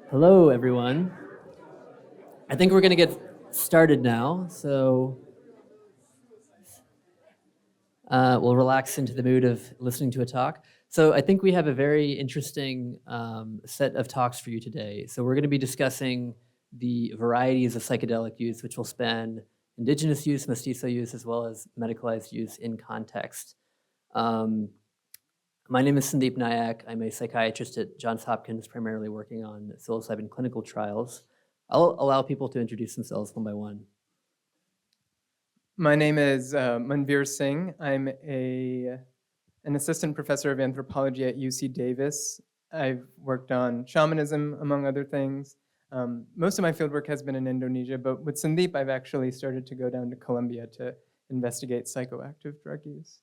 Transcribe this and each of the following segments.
Hello, everyone. I think we're going to get started now, so we'll relax into the mood of listening to a talk. So I think we have a very interesting set of talks for you today. So we're going to be discussing the varieties of psychedelic use, which will span indigenous use, mestizo use, as well as medicalized use in context. My name is Sandeep Nayak. I'm a psychiatrist at Johns Hopkins, primarily working on psilocybin clinical trials. I'll allow people to introduce themselves one by one. My name is Manvir Singh. I'm an assistant professor of anthropology at UC Davis. I've worked on shamanism, among other things. Most of my fieldwork has been in Indonesia, but with Sandeep, I've actually started to go down to Colombia to investigate psychoactive drug use.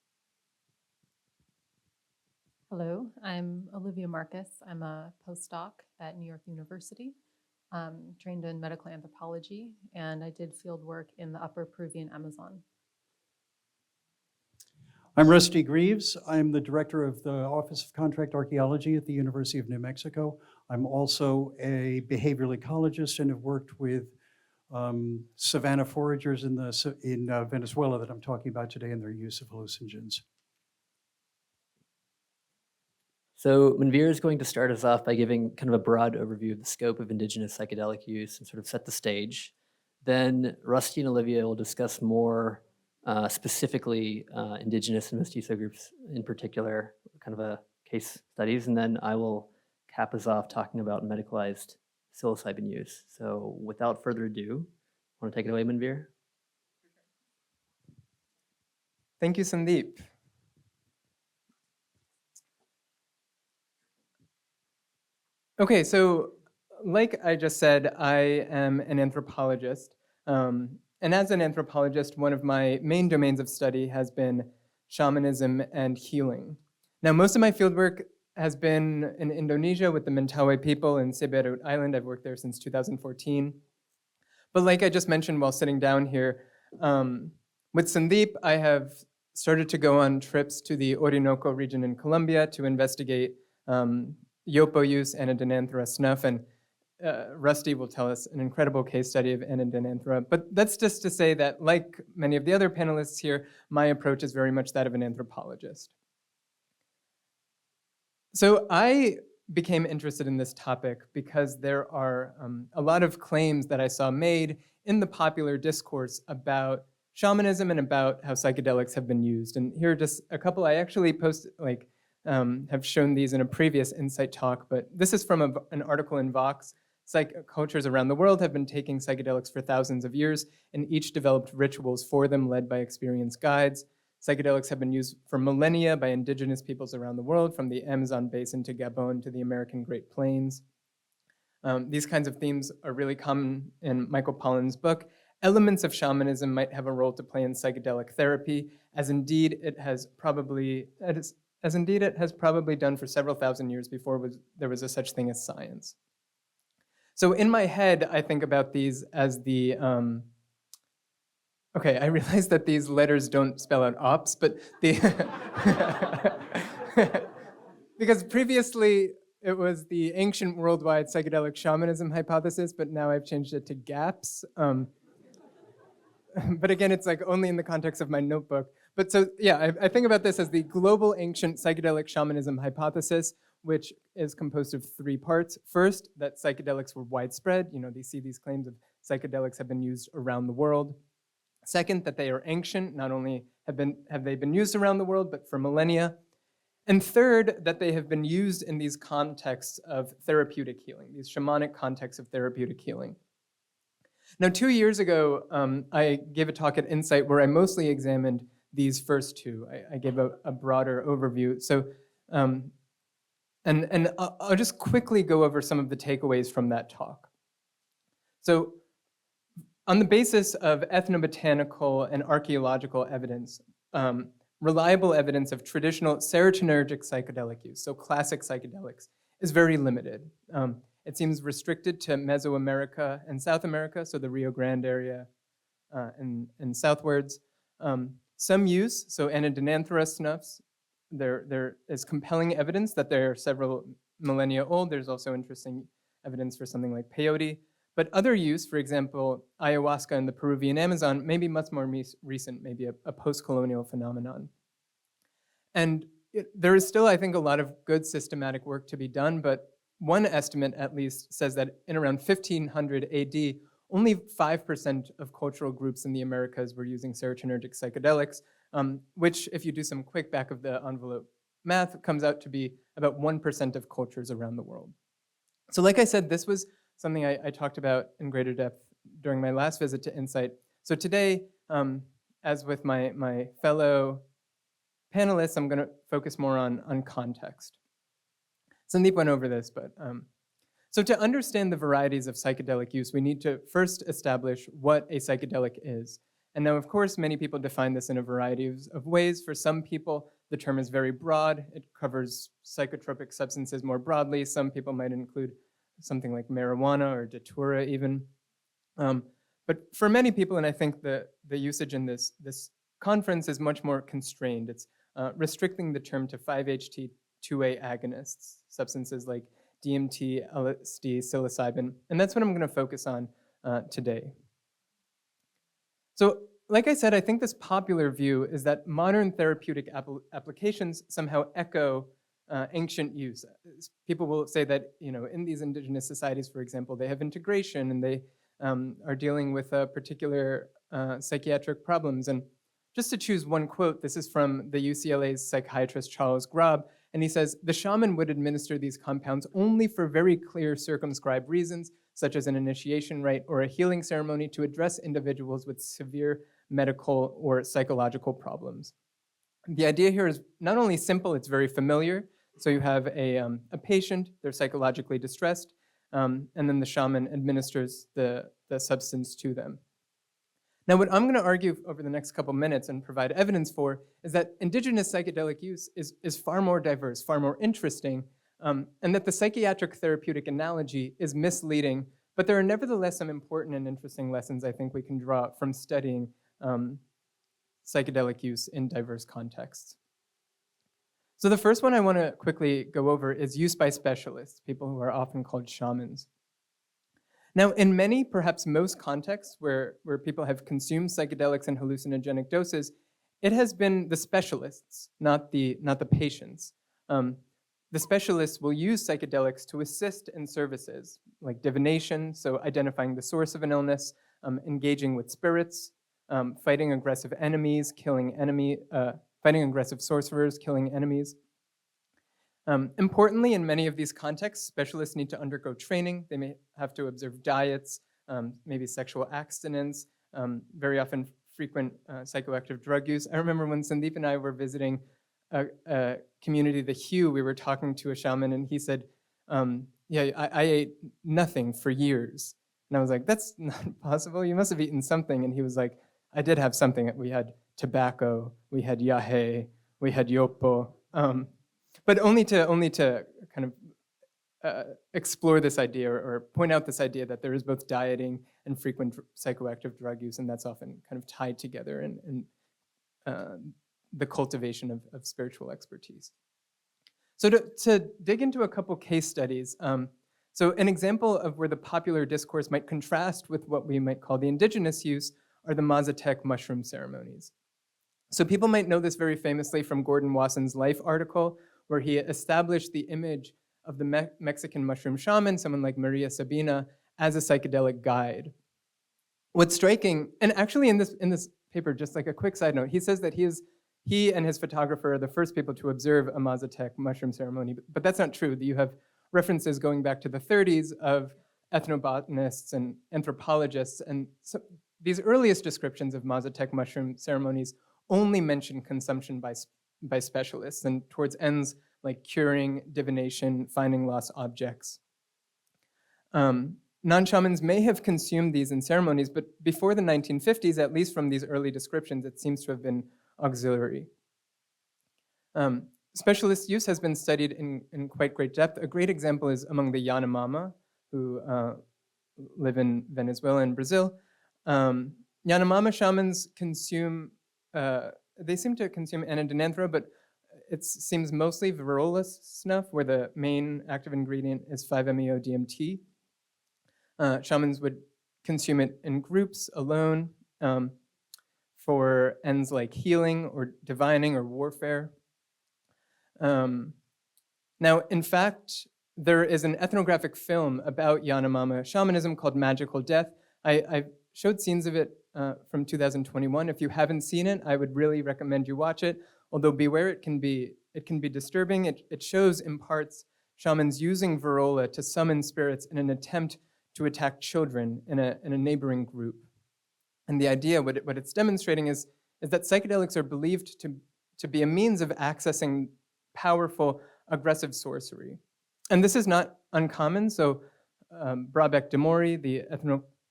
Hello, I'm Olivia Marcus. I'm a postdoc at New York University, trained in medical anthropology, and I did field work in the upper Peruvian Amazon. I'm Rusty Greaves. I'm the director of the Office of Contract Archaeology at the University of New Mexico. I'm also a behavioral ecologist and have worked with savanna foragers in Venezuela that I'm talking about today and their use of hallucinogens. So Manvir is going to start us off by giving kind of a broad overview of the scope of indigenous psychedelic use and sort of set the stage. Then Rusty and Olivia will discuss more specifically indigenous and mestizo groups in particular, kind of a case studies, and then I will cap us off talking about medicalized psilocybin use. So without further ado, want to take it away, Manvir? Thank you, Sandeep. Okay, so like I just said, I am an anthropologist. And as an anthropologist, one of my main domains of study has been shamanism and healing. Now, most of my fieldwork has been in Indonesia with the Mentawai people in Siberut Island. I've worked there since 2014. But like I just mentioned while sitting down here, with Sandeep, I have started to go on trips to the Orinoco region in Colombia to investigate yopo use, Anadenanthera snuff, and Rusty will tell us an incredible case study of Anadenanthera. But that's just to say that, like many of the other panelists here, my approach is very much that of an anthropologist. So I became interested in this topic because there are a lot of claims that I saw made in the popular discourse about shamanism and about how psychedelics have been used. And here are just a couple. I actually posted, have shown these in a previous Insight talk, but this is from an article in Vox. Cultures around the world have been taking psychedelics for thousands of years, and each developed rituals for them led by experienced guides. Psychedelics have been used for millennia by indigenous peoples around the world, from the Amazon basin to Gabon to the American Great Plains. These kinds of themes are really common in Michael Pollan's book. Elements of shamanism might have a role to play in psychedelic therapy, as indeed it has probably done for several thousand years before there was a such thing as science. So in my head, I think about these as the, okay, I realize that these letters don't spell out ops, but because previously it was the ancient worldwide psychedelic shamanism hypothesis, but now I've changed it to GAPS. But again, it's like only in the context of my notebook. But so, yeah, I think about this as the global ancient psychedelic shamanism hypothesis, which is composed of three parts. First, that psychedelics were widespread. They see these claims of psychedelics have been used around the world. Second, that they are ancient. Not only have they been used around the world, but for millennia. And third, that they have been used in these contexts of therapeutic healing, these shamanic contexts of therapeutic healing. Now, 2 years ago, I gave a talk at Insight where I mostly examined these first two. I gave a broader overview. So, and I'll just quickly go over some of the takeaways from that talk. So, on the basis of ethnobotanical and archaeological evidence, reliable evidence of traditional serotonergic psychedelic use, so classic psychedelics, is very limited. It seems restricted to Mesoamerica and South America, so the Rio Grande area and southwards. Some use, so Anadenanthera snuffs, there is compelling evidence that they are several millennia old. There's also interesting evidence for something like peyote. But other use, for example, ayahuasca in the Peruvian Amazon, may be much more recent, maybe a post-colonial phenomenon. And there is still, I think, a lot of good systematic work to be done, but one estimate at least says that in around 1500 AD, only 5% of cultural groups in the Americas were using serotonergic psychedelics, which, if you do some quick back of the envelope math, comes out to be about 1% of cultures around the world. So like I said, this was something I talked about in greater depth during my last visit to Insight. So today, as with my fellow panelists, I'm going to focus more on context. Sandeep went over this, but so to understand the varieties of psychedelic use, we need to first establish what a psychedelic is. And now, of course, many people define this in a variety of ways. For some people, the term is very broad. It covers psychotropic substances more broadly. Some people might include something like marijuana or datura even. But for many people, and I think the usage in this conference is much more constrained. It's restricting the term to 5-HT2A agonists, substances like DMT, LSD, psilocybin, and that's what I'm going to focus on today. So, like I said, I think this popular view is that modern therapeutic applications somehow echo ancient use. People will say that, in these indigenous societies, for example, they have integration and they are dealing with particular psychiatric problems. And just to choose one quote, this is from the UCLA's psychiatrist Charles Graub, and he says, "The shaman would administer these compounds only for very clear circumscribed reasons, such as an initiation rite or a healing ceremony to address individuals with severe medical or psychological problems." The idea here is not only simple, it's very familiar. So you have a patient, they're psychologically distressed, and then the shaman administers the substance to them. Now, what I'm going to argue over the next couple minutes and provide evidence for is that indigenous psychedelic use is far more diverse, far more interesting, and that the psychiatric therapeutic analogy is misleading, but there are nevertheless some important and interesting lessons I think we can draw from studying psychedelic use in diverse contexts. So the first one I want to quickly go over is use by specialists, people who are often called shamans. Now, in many, perhaps most contexts where people have consumed psychedelics in hallucinogenic doses, it has been the specialists, not the patients. The specialists will use psychedelics to assist in services like divination, so identifying the source of an illness, engaging with spirits, fighting aggressive enemies, fighting aggressive sorcerers, killing enemies. Importantly, in many of these contexts, specialists need to undergo training. They may have to observe diets, maybe sexual abstinence, very often frequent psychoactive drug use. I remember when Sandeep and I were visiting a community, the Hue, we were talking to a shaman and he said, yeah, I ate nothing for years. And I was like, that's not possible. You must have eaten something. And he was like, I did have something. We had tobacco, we had yahe, we had yopo. But only to kind of explore this idea or point out this idea that there is both dieting and frequent psychoactive drug use, and that's often kind of tied together in the cultivation of spiritual expertise. So to dig into a couple case studies, so an example of where the popular discourse might contrast with what we might call the indigenous use are the Mazatec mushroom ceremonies. So people might know this very famously from Gordon Wasson's Life article, where he established the image of the Mexican mushroom shaman, someone like Maria Sabina, as a psychedelic guide. What's striking, and actually in this paper, just like a quick side note, he says that he and his photographer are the first people to observe a Mazatec mushroom ceremony, but that's not true. You have references going back to the 30s of ethnobotanists and anthropologists, and so these earliest descriptions of Mazatec mushroom ceremonies only mention consumption by specialists, and towards ends like curing, divination, finding lost objects. Non-shamans may have consumed these in ceremonies, but before the 1950s, at least from these early descriptions, it seems to have been auxiliary. Specialist use has been studied in quite great depth. A great example is among the Yanomama, who live in Venezuela and Brazil. Yanomama shamans consume, they seem to consume Anadenanthera, but it seems mostly variola snuff, where the main active ingredient is 5-MeO-DMT. Shamans would consume it in groups, alone, for ends like healing or divining or warfare. Now, in fact, there is an ethnographic film about Yanomama shamanism called Magical Death. I showed scenes of it from 2021. If you haven't seen it, I would really recommend you watch it. Although beware, it can be disturbing. It shows in parts shamans using Varola to summon spirits in an attempt to attack children in a neighboring group. And the idea, what it's demonstrating is that psychedelics are believed to be a means of accessing powerful aggressive sorcery. And this is not uncommon. So Brabec de Mori, the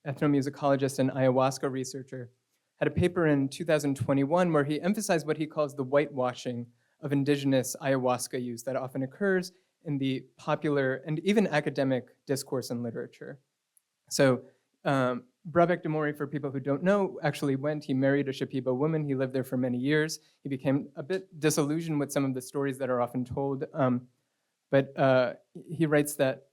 ethnomusicologist and ayahuasca researcher, had a paper in 2021 where he emphasized what he calls the whitewashing of indigenous ayahuasca use that often occurs in the popular and even academic discourse and literature. So Brabec de Mori, for people who don't know, actually went, he married a Shipibo woman, he lived there for many years. He became a bit disillusioned with some of the stories that are often told, but he writes that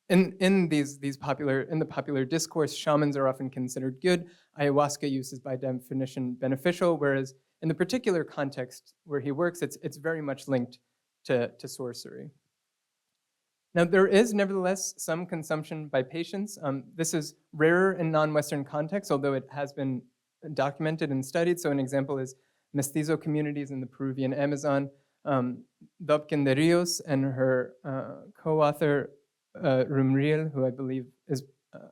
in the popular discourse, shamans are often considered good. Ayahuasca use is by definition beneficial, whereas in the particular context where he works, it's very much linked to sorcery. Now, there is nevertheless some consumption by patients. This is rarer in non-Western contexts, although it has been documented and studied. So an example is mestizo communities in the Peruvian Amazon. Dobkin de Rios and her co-author, Rumriel, who I believe is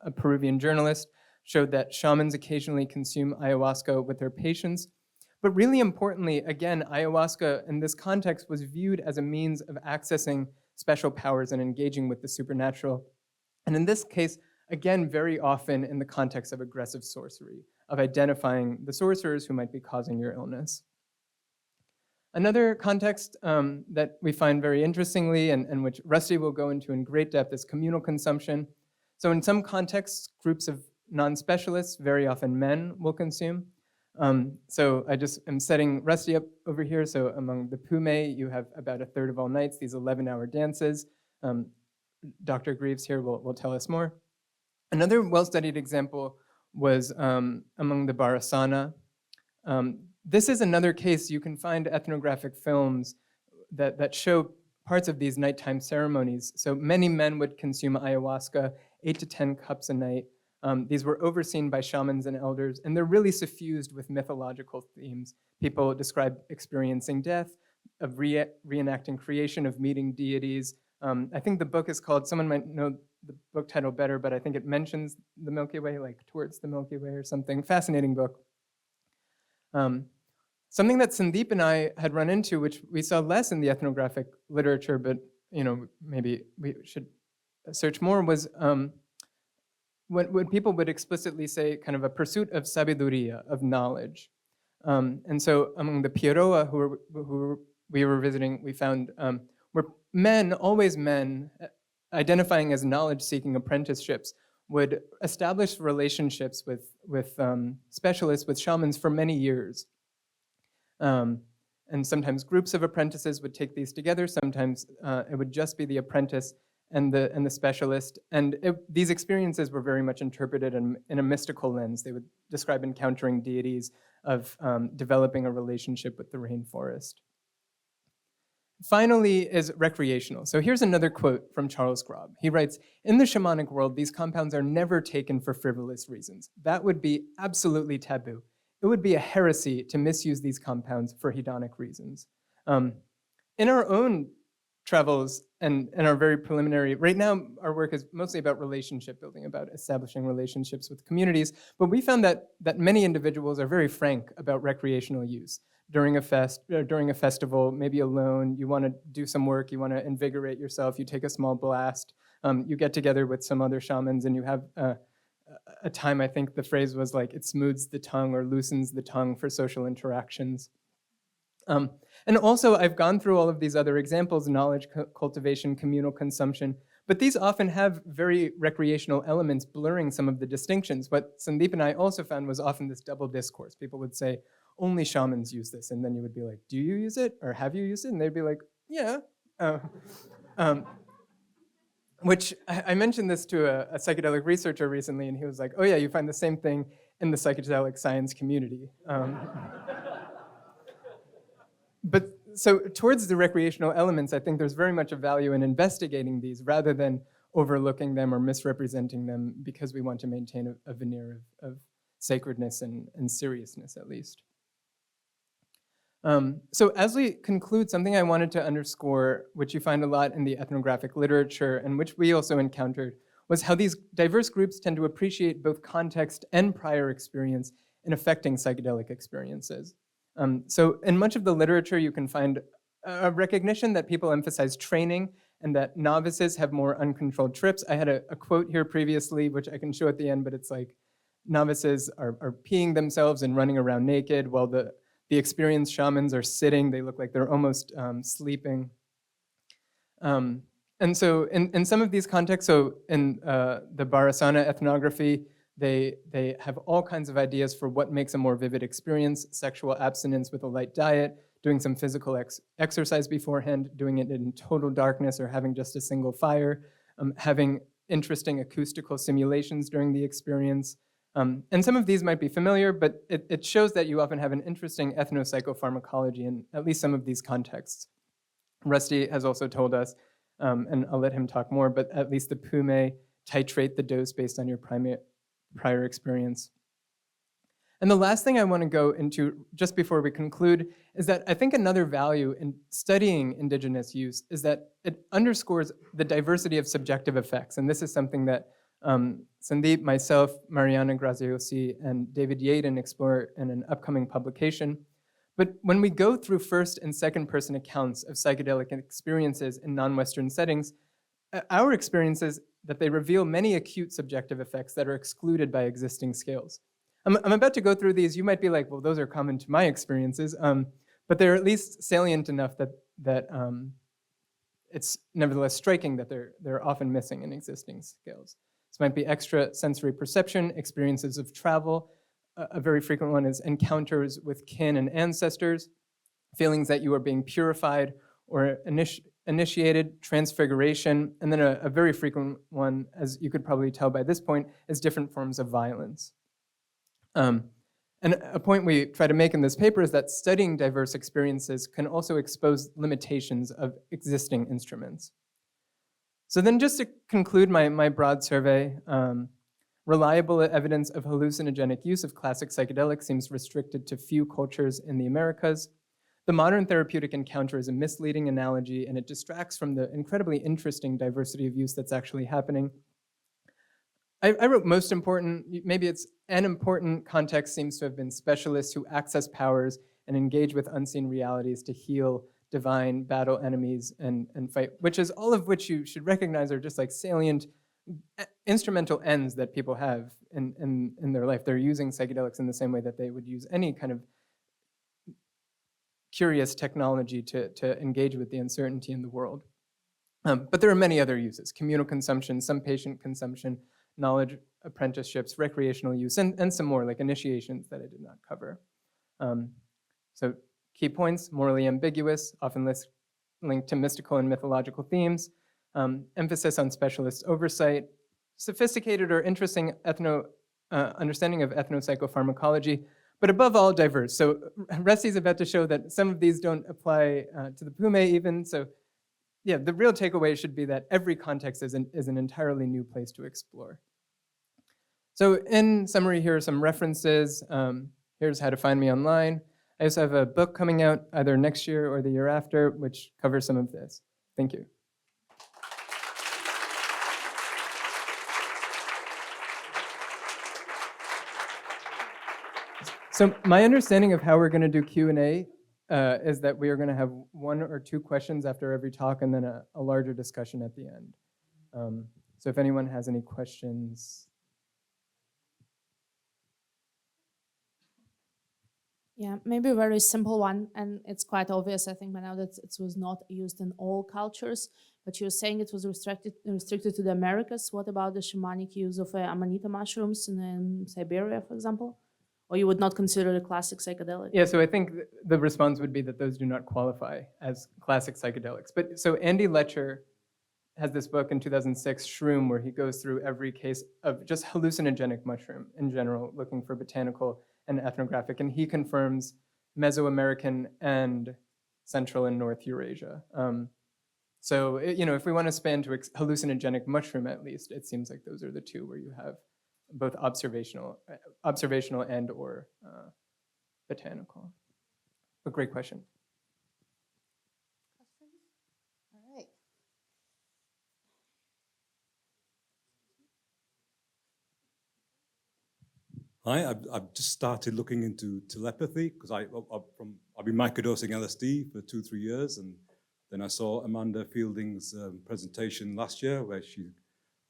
a Peruvian journalist, showed that shamans occasionally consume ayahuasca with their patients. But really importantly, again, ayahuasca in this context was viewed as a means of accessing special powers and engaging with the supernatural. And in this case, again, very often in the context of aggressive sorcery, of identifying the sorcerers who might be causing your illness. Another context that we find very interestingly, and which Rusty will go into in great depth, is communal consumption. So in some contexts, groups of non-specialists, very often men, will consume. So I just am setting Rusty up over here. So among the Pumé, you have about a third of all nights, these 11-hour dances. Dr. Greaves here will tell us more. Another well-studied example was among the Barasana. This is another case. You can find ethnographic films that show parts of these nighttime ceremonies. So many men would consume ayahuasca, 8 to 10 cups a night. These were overseen by shamans and elders, and they're really suffused with mythological themes. People describe experiencing death, of reenacting creation, of meeting deities. I think the book is called, someone might know the book title better, but I think it mentions the Milky Way, like Towards the Milky Way or something. Fascinating book. Something that Sandeep and I had run into, which we saw less in the ethnographic literature, but maybe we should search more, was when people would explicitly say kind of a pursuit of sabiduria, of knowledge. And so among the Piroa who we were visiting, we found were men, always men, identifying as knowledge-seeking apprenticeships, would establish relationships with specialists, with shamans for many years. And sometimes groups of apprentices would take these together. Sometimes it would just be the apprentice and the specialist. And these experiences were very much interpreted in a mystical lens. They would describe encountering deities, of developing a relationship with the rainforest. Finally is recreational. So here's another quote from Charles Grob. He writes, "In the shamanic world, these compounds are never taken for frivolous reasons. That would be absolutely taboo. It would be a heresy to misuse these compounds for hedonic reasons." In our own travels and our very preliminary, right now our work is mostly about relationship building, about establishing relationships with communities, but we found that many individuals are very frank about recreational use. During a festival, maybe alone, you want to do some work, you want to invigorate yourself, you take a small blast, you get together with some other shamans and you have a time, I think the phrase was like, it smooths the tongue or loosens the tongue for social interactions. And also, I've gone through all of these other examples, knowledge cultivation, communal consumption, but these often have very recreational elements blurring some of the distinctions. What Sandeep and I also found was often this double discourse. People would say, only shamans use this, and then you would be like, do you use it, or have you used it? And they'd be like, yeah. which I mentioned this to a psychedelic researcher recently, and he was like, oh yeah, you find the same thing in the psychedelic science community. But so towards the recreational elements, I think there's very much a value in investigating these rather than overlooking them or misrepresenting them because we want to maintain a veneer of sacredness and seriousness at least. So as we conclude, something I wanted to underscore, which you find a lot in the ethnographic literature and which we also encountered, was how these diverse groups tend to appreciate both context and prior experience in affecting psychedelic experiences. So in much of the literature, you can find a recognition that people emphasize training and that novices have more uncontrolled trips. I had a quote here previously, which I can show at the end, but it's like, novices are peeing themselves and running around naked while the experienced shamans are sitting. They look like they're almost sleeping. And so in some of these contexts, so in the Bharasana ethnography, they have all kinds of ideas for what makes a more vivid experience: sexual abstinence with a light diet, doing some physical exercise beforehand, doing it in total darkness or having just a single fire, having interesting acoustical simulations during the experience. And some of these might be familiar, but it shows that you often have an interesting ethnopsychopharmacology in at least some of these contexts. Rusty has also told us, and I'll let him talk more, but at least the Pumé titrate the dose based on your prior experience. And the last thing I want to go into just before we conclude is that I think another value in studying indigenous use is that it underscores the diversity of subjective effects. And this is something that Sandeep, myself, Mariana Graziosi, and David Yaden explore in an upcoming publication. But when we go through first and second person accounts of psychedelic experiences in non-Western settings, our experience is that they reveal many acute subjective effects that are excluded by existing scales. I'm about to go through these. You might be like, well, those are common to my experiences, but they're at least salient enough that it's nevertheless striking that they're often missing in existing scales. This might be extra sensory perception, experiences of travel. A very frequent one is encounters with kin and ancestors, feelings that you are being purified or initiated, transfiguration, and then a very frequent one, as you could probably tell by this point, is different forms of violence. And a point we try to make in this paper is that studying diverse experiences can also expose limitations of existing instruments. So then just to conclude my broad survey, reliable evidence of hallucinogenic use of classic psychedelics seems restricted to few cultures in the Americas. The modern therapeutic encounter is a misleading analogy, and it distracts from the incredibly interesting diversity of use that's actually happening. I wrote most important, maybe it's an important context seems to have been specialists who access powers and engage with unseen realities to heal divine, battle enemies, and fight, which is all of which you should recognize are just like salient instrumental ends that people have in their life. They're using psychedelics in the same way that they would use any kind of curious technology to engage with the uncertainty in the world. But there are many other uses: communal consumption, some patient consumption, knowledge apprenticeships, recreational use, and some more like initiations that I did not cover. So key points: morally ambiguous, often linked to mystical and mythological themes, emphasis on specialist oversight, sophisticated or interesting understanding of ethnopsychopharmacology, but above all, diverse. So Rusty's about to show that some of these don't apply to the Pumé even. So yeah, the real takeaway should be that every context is an entirely new place to explore. So in summary, here are some references. Here's how to find me online. I also have a book coming out either next year or the year after, which covers some of this. Thank you. So my understanding of how we're going to do Q&A is that we are going to have 1 or 2 questions after every talk and then a larger discussion at the end. So if anyone has any questions. Yeah, maybe a very simple one, and it's quite obvious, I think, by now that it was not used in all cultures, but you're saying it was restricted to the Americas. What about the shamanic use of amanita mushrooms in Siberia, for example? Or you would not consider it a classic psychedelic? Yeah, so I think the response would be that those do not qualify as classic psychedelics. But so Andy Letcher has this book in 2006, Shroom, where he goes through every case of just hallucinogenic mushroom in general, looking for botanical and ethnographic, and he confirms Mesoamerican and Central and North Eurasia. So, if we want to span to hallucinogenic mushroom, at least, it seems like those are the two where you have both observational and or botanical. But great question. All right. Hi, I've just started looking into telepathy because I've been microdosing LSD for 2-3 years, and then I saw Amanda Fielding's presentation last year where she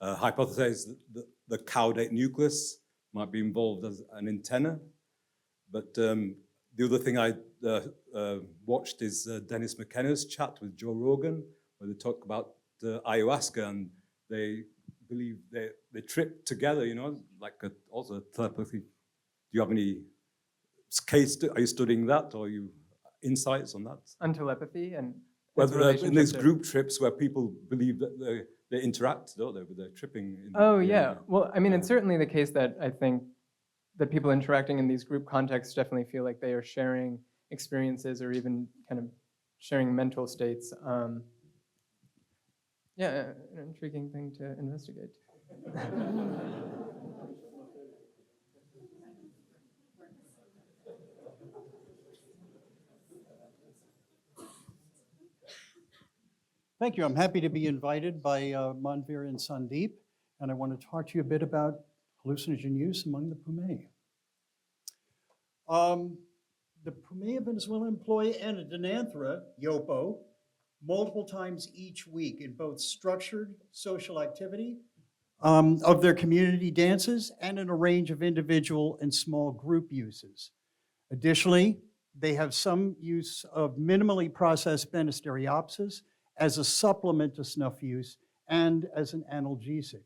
hypothesized that the caudate nucleus might be involved as an antenna. But the other thing I watched is Dennis McKenna's chat with Joe Rogan, where they talk about ayahuasca, and they believe they trip together, like also telepathy. Do you have any case? Are you studying that, or you insights on that? On telepathy and Well, its in relationship these to- group trips where people believe that they interact, don't they, with their tripping? Oh, yeah. Well, I mean, it's certainly the case that I think that people interacting in these group contexts definitely feel like they are sharing experiences or even kind of sharing mental states. Yeah, an intriguing thing to investigate. Thank you. I'm happy to be invited by Manvir and Sandeep, and I want to talk to you a bit about hallucinogen use among the Pumé. The Pumé of Venezuela employ Anadenanthera, yopo, multiple times each week in both structured social activity of their community dances and in a range of individual and small group uses. Additionally, they have some use of minimally processed Banisteriopsis as a supplement to snuff use and as an analgesic.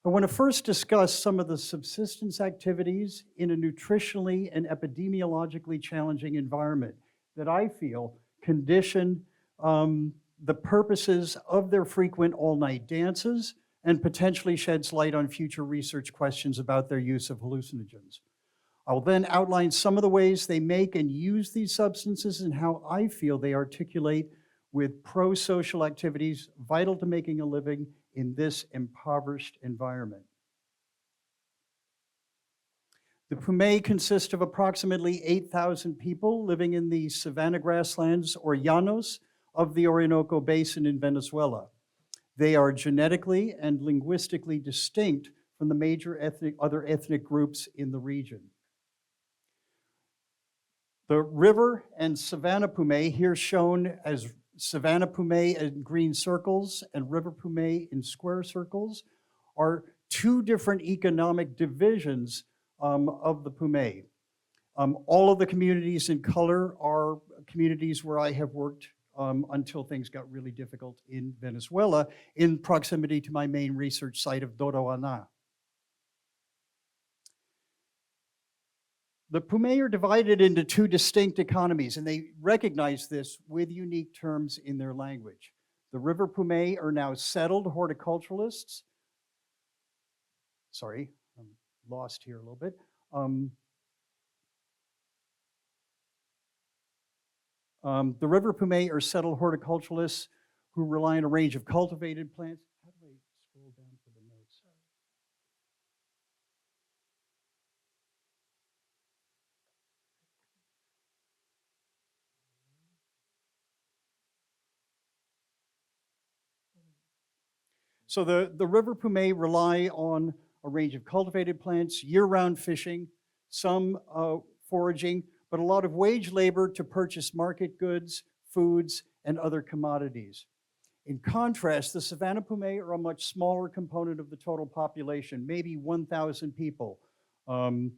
I want to first discuss some of the subsistence activities in a nutritionally and epidemiologically challenging environment that I feel condition the purposes of their frequent all-night dances and potentially sheds light on future research questions about their use of hallucinogens. I will then outline some of the ways they make and use these substances and how I feel they articulate with pro-social activities vital to making a living in this impoverished environment. The Pumé consist of approximately 8,000 people living in the savanna grasslands or llanos of the Orinoco Basin in Venezuela. They are genetically and linguistically distinct from the major other ethnic groups in the region. The river and Savanna Pumé, here shown as Savanna Pumé in green circles and River Pumé in square circles, are two different economic divisions of the Pumé. All of the communities in color are communities where I have worked until things got really difficult in Venezuela, in proximity to my main research site of Doroana. The Pumé are divided into two distinct economies, and they recognize this with unique terms in their language. The River Pumé are now settled horticulturalists. Sorry, I'm lost here a little bit. The River Pumé are settled horticulturalists who rely on a range of cultivated plants. How do I scroll down to the notes? So the River Pumé rely on a range of cultivated plants, year-round fishing, some foraging, but a lot of wage labor to purchase market goods, foods, and other commodities. In contrast, the Savanna Pumé are a much smaller component of the total population, maybe 1,000 people. And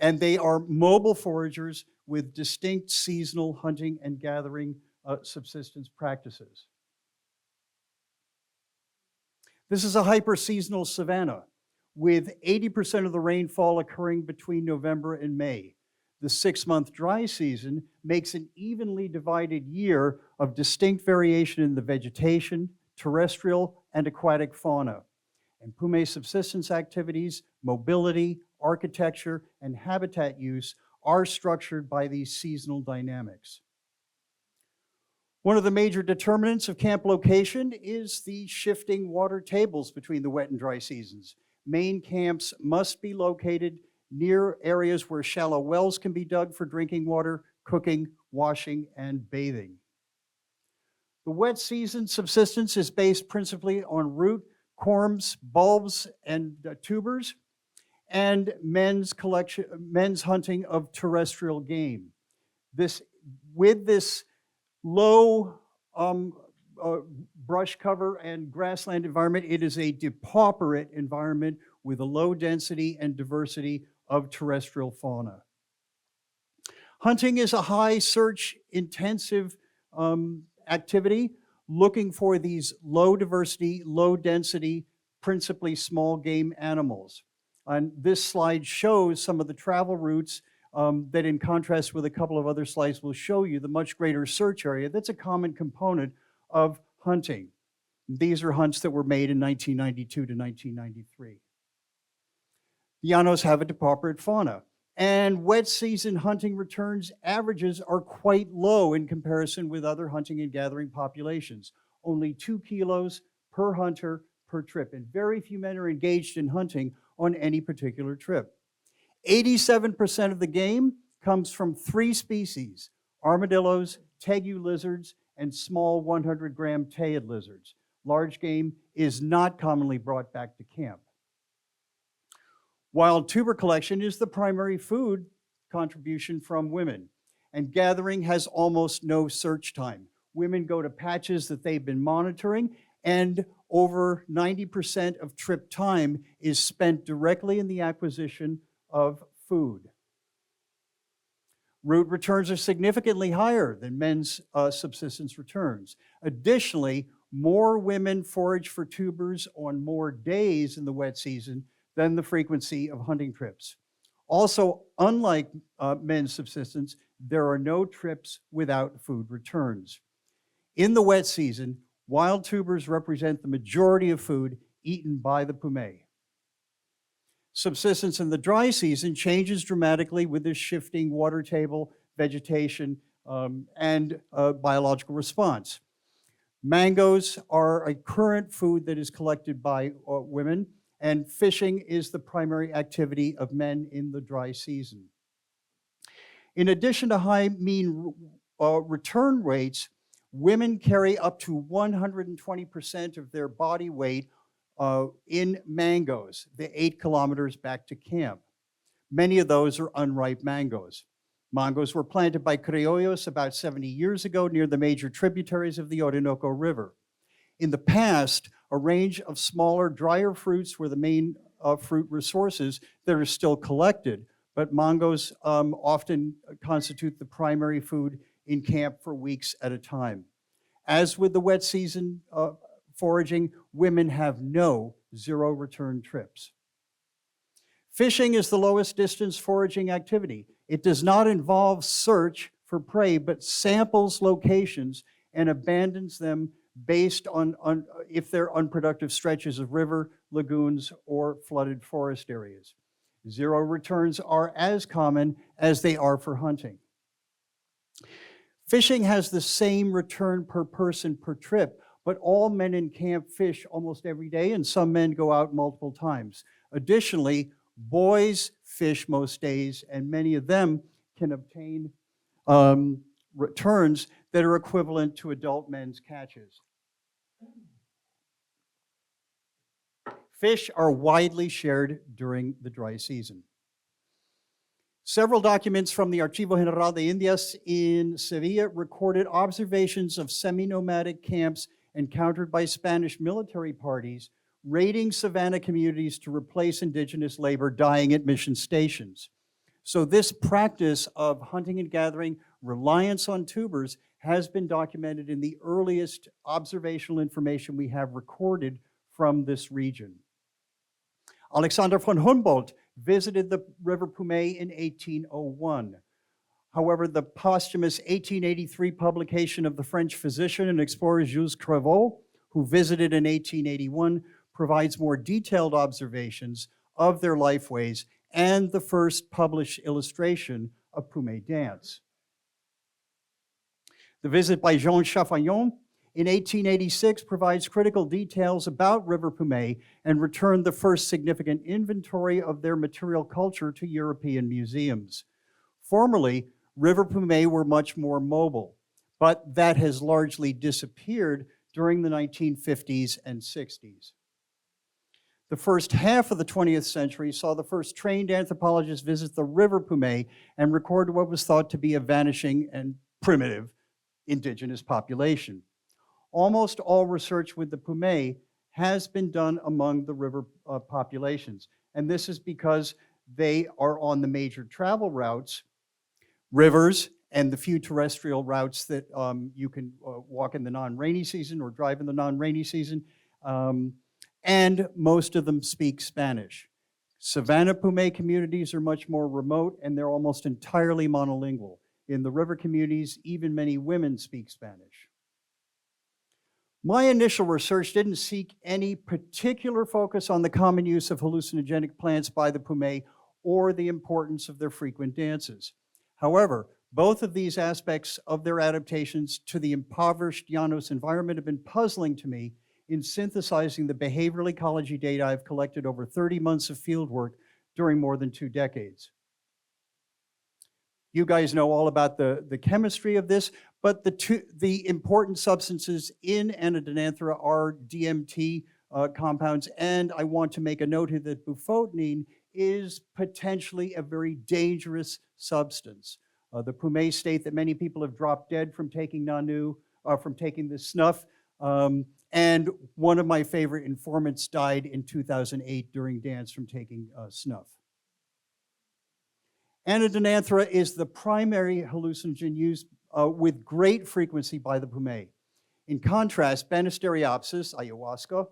they are mobile foragers with distinct seasonal hunting and gathering subsistence practices. This is a hyper-seasonal savanna with 80% of the rainfall occurring between November and May. The 6-month dry season makes an evenly divided year of distinct variation in the vegetation, terrestrial and aquatic fauna. And Pumé subsistence activities, mobility, architecture, and habitat use are structured by these seasonal dynamics. One of the major determinants of camp location is the shifting water tables between the wet and dry seasons. Main camps must be located near areas where shallow wells can be dug for drinking water, cooking, washing, and bathing. The wet season subsistence is based principally on root, corms, bulbs, and tubers, and men's hunting of terrestrial game. With this low brush cover and grassland environment, it is a depauperate environment with a low density and diversity of terrestrial fauna. Hunting is a high search intensive activity, looking for these low diversity, low density, principally small game animals. And this slide shows some of the travel routes that, in contrast with a couple of other slides, will show you the much greater search area. That's a common component of hunting. These are hunts that were made in 1992 to 1993. Llanos have a depauperate fauna, and wet season hunting returns averages are quite low in comparison with other hunting and gathering populations. Only 2 kilos per hunter per trip, and very few men are engaged in hunting on any particular trip. 87% of the game comes from 3 species: armadillos, tegu lizards, and small 100-gram tayid lizards. Large game is not commonly brought back to camp. Wild tuber collection is the primary food contribution from women, and gathering has almost no search time. Women go to patches that they've been monitoring, and over 90% of trip time is spent directly in the acquisition of food. Root returns are significantly higher than men's subsistence returns. Additionally, more women forage for tubers on more days in the wet season than the frequency of hunting trips. Also, unlike men's subsistence, there are no trips without food returns. In the wet season, wild tubers represent the majority of food eaten by the Pumé. Subsistence in the dry season changes dramatically with this shifting water table, vegetation, and biological response. Mangoes are a current food that is collected by women, and fishing is the primary activity of men in the dry season. In addition to high mean return rates, women carry up to 120% of their body weight in mangoes, the 8 kilometers back to camp. Many of those are unripe mangoes. Mangoes were planted by criollos about 70 years ago near the major tributaries of the Orinoco River. In the past, a range of smaller, drier fruits were the main fruit resources that are still collected, but mangoes often constitute the primary food in camp for weeks at a time. As with the wet season foraging, women have no zero return trips. Fishing is the lowest distance foraging activity. It does not involve search for prey, but samples locations and abandons them based on if they're unproductive stretches of river, lagoons, or flooded forest areas. Zero returns are as common as they are for hunting. Fishing has the same return per person per trip, but all men in camp fish almost every day, and some men go out multiple times. Additionally, boys fish most days, and many of them can obtain returns that are equivalent to adult men's catches. Fish are widely shared during the dry season. Several documents from the Archivo General de Indias in Sevilla recorded observations of semi-nomadic camps encountered by Spanish military parties raiding savanna communities to replace indigenous labor dying at mission stations. So this practice of hunting and gathering, reliance on tubers, has been documented in the earliest observational information we have recorded from this region. Alexander von Humboldt visited the River Pumé in 1801. However, the posthumous 1883 publication of the French physician and explorer Jules Crevaux, who visited in 1881, provides more detailed observations of their lifeways and the first published illustration of Pumé dance. The visit by Jean Chafagnon in 1886 provides critical details about River Pumé and returned the first significant inventory of their material culture to European museums. Formerly, River Pumé were much more mobile, but that has largely disappeared during the 1950s and 60s. The first half of the 20th century saw the first trained anthropologists visit the River Pumé and record what was thought to be a vanishing and primitive indigenous population. Almost all research with the Pumé has been done among the river populations, and this is because they are on the major travel routes, rivers, and the few terrestrial routes that you can walk in the non-rainy season or drive in the non-rainy season, and most of them speak Spanish. Savanna Pumé communities are much more remote, and they're almost entirely monolingual. In the river communities, even many women speak Spanish. My initial research didn't seek any particular focus on the common use of hallucinogenic plants by the Pumé or the importance of their frequent dances. However, both of these aspects of their adaptations to the impoverished Llanos environment have been puzzling to me in synthesizing the behavioral ecology data I've collected over 30 months of fieldwork during more than 2 decades. You guys know all about the chemistry of this, but the important substances in Anadenanthera are DMT compounds, and I want to make a note here that bufotenine is potentially a very dangerous substance. The Pumé state that many people have dropped dead from taking Nanu, from taking the snuff, and one of my favorite informants died in 2008 during dance from taking snuff. Anadenanthera is the primary hallucinogen used with great frequency by the Pumé. In contrast, Banisteriopsis, ayahuasca,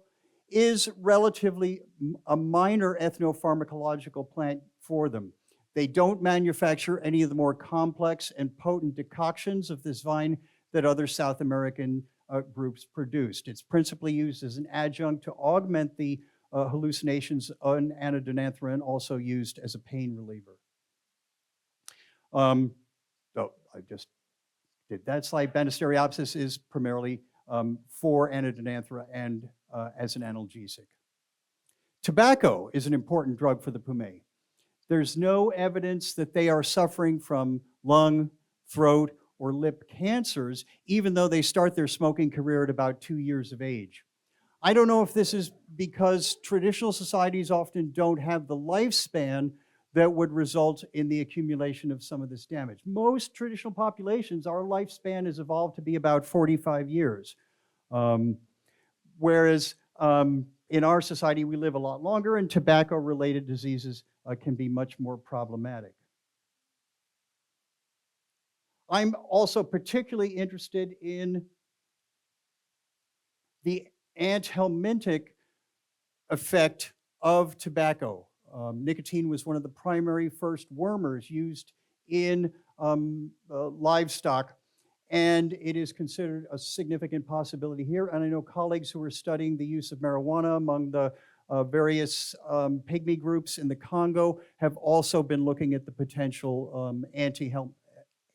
is relatively a minor ethnopharmacological plant for them. They don't manufacture any of the more complex and potent decoctions of this vine that other South American groups produced. It's principally used as an adjunct to augment the hallucinations on Anadenanthera and also used as a pain reliever. So I just did that slide. Banisteriopsis is primarily for Anadenanthera and as an analgesic. Tobacco is an important drug for the Pumé. There's no evidence that they are suffering from lung, throat, or lip cancers, even though they start their smoking career at about 2 years of age. I don't know if this is because traditional societies often don't have the lifespan that would result in the accumulation of some of this damage. Most traditional populations, our lifespan has evolved to be about 45 years. Whereas in our society, we live a lot longer, and tobacco-related diseases can be much more problematic. I'm also particularly interested in the anthelmintic effect of tobacco. Nicotine was one of the primary first wormers used in livestock, and it is considered a significant possibility here. And I know colleagues who are studying the use of marijuana among the various pygmy groups in the Congo have also been looking at the potential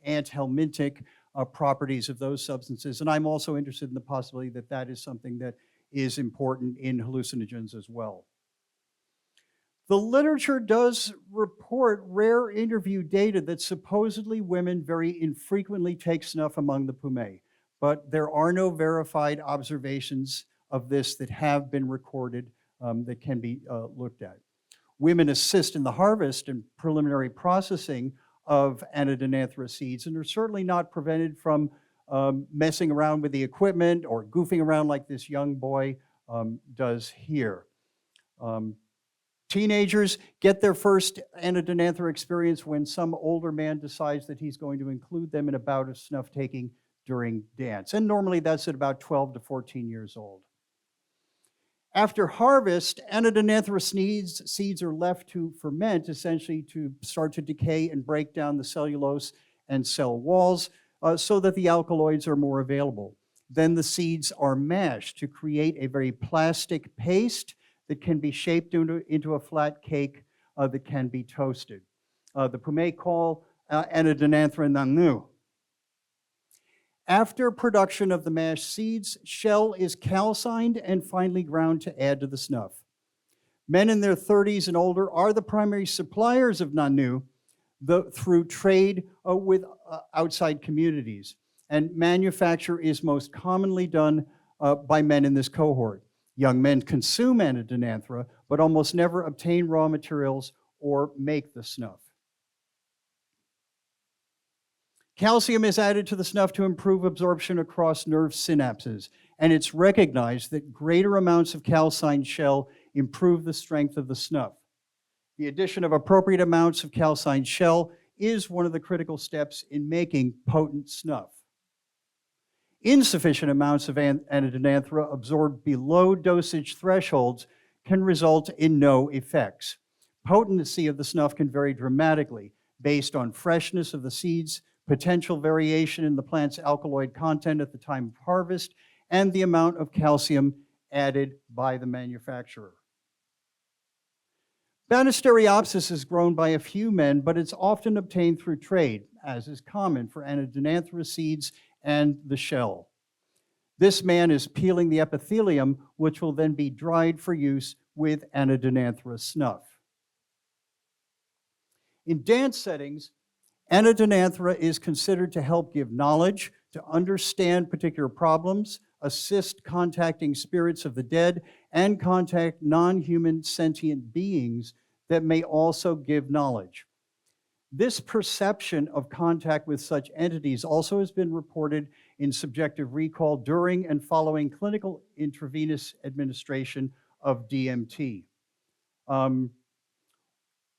anthelmintic properties of those substances. And I'm also interested in the possibility that that is something that is important in hallucinogens as well. The literature does report rare interview data that supposedly women very infrequently take snuff among the Pumé, but there are no verified observations of this that have been recorded that can be looked at. Women assist in the harvest and preliminary processing of Anadenanthera seeds and are certainly not prevented from messing around with the equipment or goofing around like this young boy does here. Teenagers get their first Anadenanthera experience when some older man decides that he's going to include them in a bout of snuff taking during dance. And normally that's at about 12 to 14 years old. After harvest, Anadenanthera seeds are left to ferment, essentially to start to decay and break down the cellulose and cell walls so that the alkaloids are more available. Then the seeds are mashed to create a very plastic paste that can be shaped into a flat cake that can be toasted. The Pumé call Anadenanthera nanu. After production of the mashed seeds, shell is calcined and finely ground to add to the snuff. Men in their 30s and older are the primary suppliers of nanu through trade with outside communities. And manufacture is most commonly done by men in this cohort. Young men consume Anadenanthera, but almost never obtain raw materials or make the snuff. Calcium is added to the snuff to improve absorption across nerve synapses, and it's recognized that greater amounts of calcined shell improve the strength of the snuff. The addition of appropriate amounts of calcined shell is one of the critical steps in making potent snuff. Insufficient amounts of Anadenanthera absorbed below dosage thresholds can result in no effects. Potency of the snuff can vary dramatically based on freshness of the seeds, potential variation in the plant's alkaloid content at the time of harvest, and the amount of calcium added by the manufacturer. Banisteriopsis is grown by a few men, but it's often obtained through trade, as is common for Anadenanthera seeds and the shell. This man is peeling the epithelium, which will then be dried for use with Anadenanthera snuff. In dance settings, Anadenanthera is considered to help give knowledge, to understand particular problems, assist contacting spirits of the dead, and contact non-human sentient beings that may also give knowledge. This perception of contact with such entities also has been reported in subjective recall during and following clinical intravenous administration of DMT.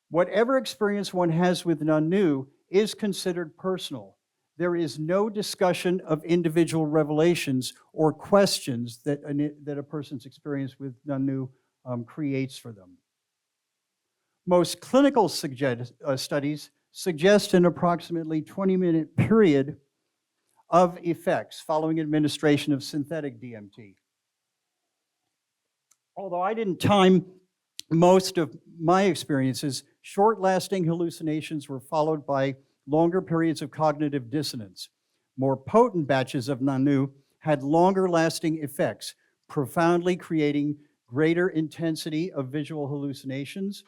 Whatever experience one has with nanu is considered personal. There is no discussion of individual revelations or questions that a person's experience with nanu creates for them. Most clinical studies suggest an approximately 20-minute period of effects following administration of synthetic DMT. Although I didn't time most of my experiences, short-lasting hallucinations were followed by longer periods of cognitive dissonance. More potent batches of nanu had longer-lasting effects, profoundly creating greater intensity of visual hallucinations,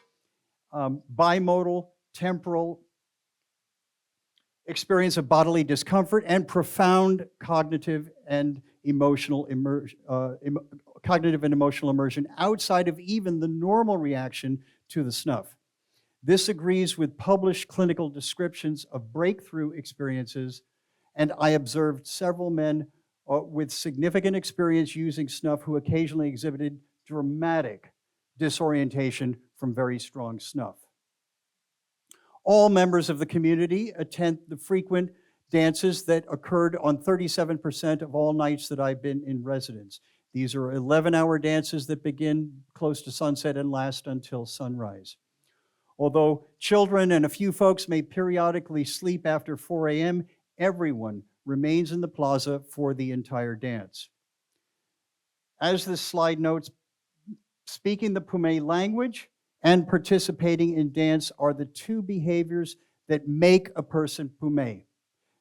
bimodal, temporal experience of bodily discomfort, and profound cognitive and emotional immersion outside of even the normal reaction to the snuff. This agrees with published clinical descriptions of breakthrough experiences, and I observed several men with significant experience using snuff who occasionally exhibited dramatic disorientation from very strong snuff. All members of the community attend the frequent dances that occurred on 37% of all nights that I've been in residence. These are 11-hour dances that begin close to sunset and last until sunrise. Although children and a few folks may periodically sleep after 4 a.m., everyone remains in the plaza for the entire dance. As this slide notes, speaking the Pumé language and participating in dance are the two behaviors that make a person Pumé.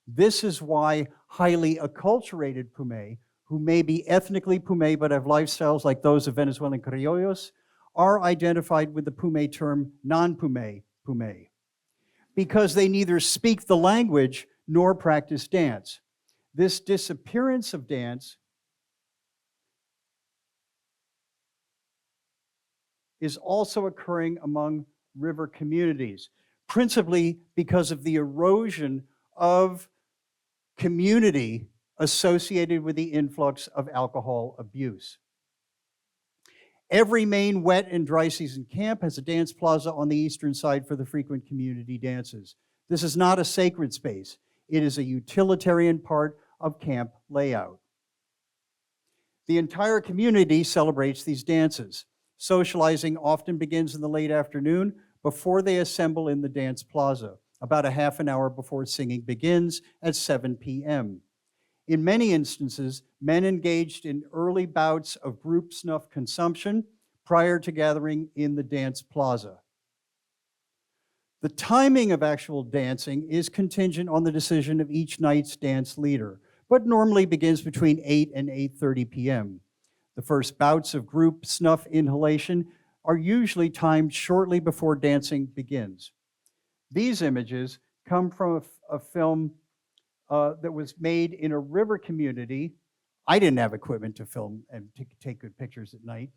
This is why highly acculturated Pumé, who may be ethnically Pumé but have lifestyles like those of Venezuelan criollos, are identified with the Pumé term non-Pumé, Pumé, because they neither speak the language nor practice dance. This disappearance of dance is also occurring among river communities, principally because of the erosion of community associated with the influx of alcohol abuse. Every main wet and dry season camp has a dance plaza on the eastern side for the frequent community dances. This is not a sacred space. It is a utilitarian part of camp layout. The entire community celebrates these dances. Socializing often begins in the late afternoon before they assemble in the dance plaza, about a half an hour before singing begins at 7 p.m. In many instances, men engaged in early bouts of group snuff consumption prior to gathering in the dance plaza. The timing of actual dancing is contingent on the decision of each night's dance leader, but normally begins between 8 and 8:30 p.m. The first bouts of group snuff inhalation are usually timed shortly before dancing begins. These images come from a film that was made in a river community. I didn't have equipment to film and to take good pictures at night,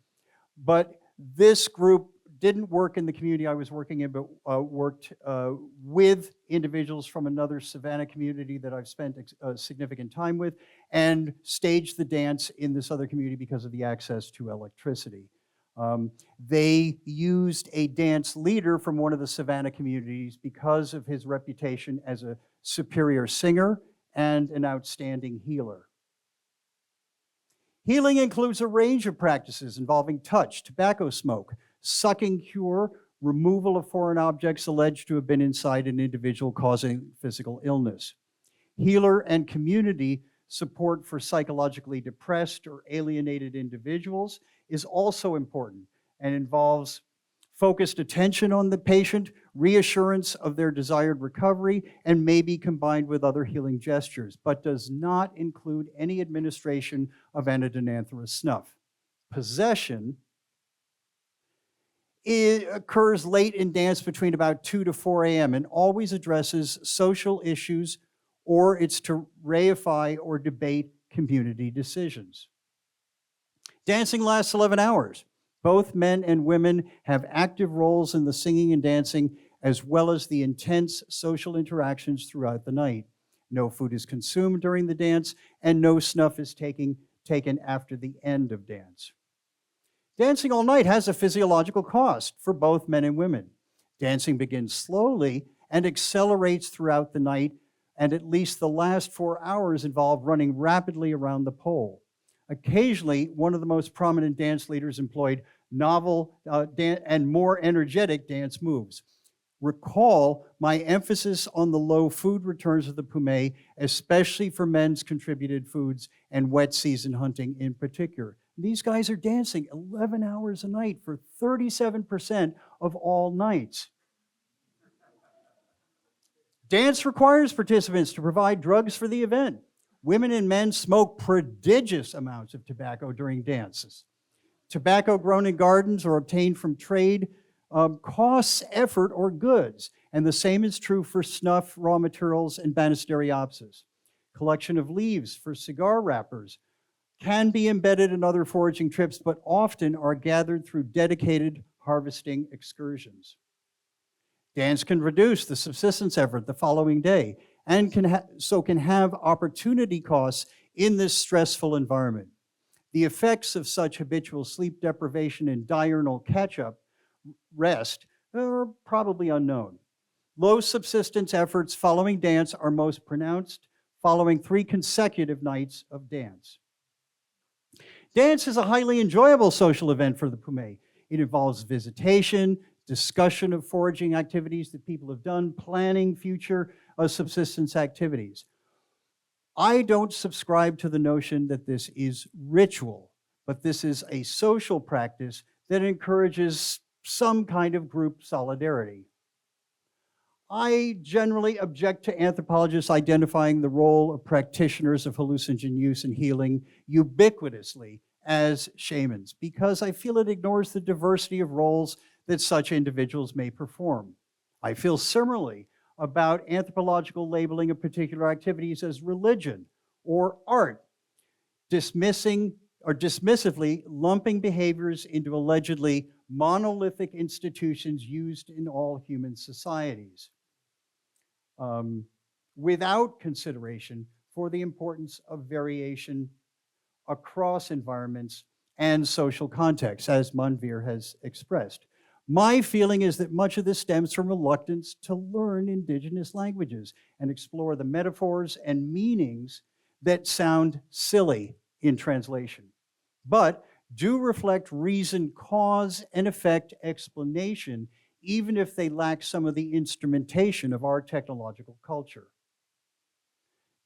but this group didn't work in the community I was working in, but worked with individuals from another Savanna community that I've spent significant time with, and staged the dance in this other community because of the access to electricity. They used a dance leader from one of the Savanna communities because of his reputation as a superior singer and an outstanding healer. Healing includes a range of practices involving touch, tobacco smoke, sucking cure, removal of foreign objects alleged to have been inside an individual causing physical illness. Healer and community support for psychologically depressed or alienated individuals is also important and involves focused attention on the patient, reassurance of their desired recovery, and may be combined with other healing gestures, but does not include any administration of Anadenanthera snuff. Possession occurs late in dance between about 2 to 4 a.m. and always addresses social issues, or it's to reify or debate community decisions. Dancing lasts 11 hours. Both men and women have active roles in the singing and dancing, as well as the intense social interactions throughout the night. No food is consumed during the dance, and no snuff is taken after the end of dance. Dancing all night has a physiological cost for both men and women. Dancing begins slowly and accelerates throughout the night, and at least the last 4 hours involve running rapidly around the pole. Occasionally, one of the most prominent dance leaders employed novel and more energetic dance moves. Recall my emphasis on the low food returns of the Pumé, especially for men's contributed foods and wet season hunting in particular. These guys are dancing 11 hours a night for 37% of all nights. Dance requires participants to provide drugs for the event. Women and men smoke prodigious amounts of tobacco during dances. Tobacco grown in gardens or obtained from trade costs effort or goods, and the same is true for snuff, raw materials, and Banisteriopsis. Collection of leaves for cigar wrappers can be embedded in other foraging trips, but often are gathered through dedicated harvesting excursions. Dance can reduce the subsistence effort the following day, and can have opportunity costs in this stressful environment. The effects of such habitual sleep deprivation and diurnal catch-up rest are probably unknown. Low subsistence efforts following dance are most pronounced following 3 consecutive nights of dance. Dance is a highly enjoyable social event for the Pumé. It involves visitation, discussion of foraging activities that people have done, planning future subsistence activities. I don't subscribe to the notion that this is ritual, but this is a social practice that encourages some kind of group solidarity. I generally object to anthropologists identifying the role of practitioners of hallucinogen use and healing ubiquitously as shamans, because I feel it ignores the diversity of roles that such individuals may perform. I feel similarly about anthropological labeling of particular activities as religion or art, dismissing or dismissively lumping behaviors into allegedly monolithic institutions used in all human societies, without consideration for the importance of variation across environments and social contexts, as Manvir has expressed. My feeling is that much of this stems from reluctance to learn indigenous languages and explore the metaphors and meanings that sound silly in translation, but do reflect reason, cause, and effect explanation, even if they lack some of the instrumentation of our technological culture.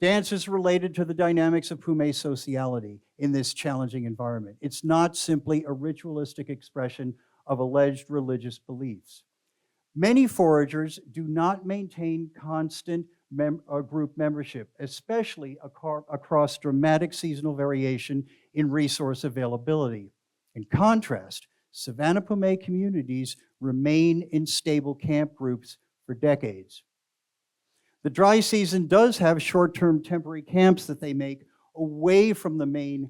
Dance is related to the dynamics of Pumé sociality in this challenging environment. It's not simply a ritualistic expression of alleged religious beliefs. Many foragers do not maintain constant group membership, especially across dramatic seasonal variation in resource availability. In contrast, Savanna Pumé communities remain in stable camp groups for decades. The dry season does have short-term temporary camps that they make away from the main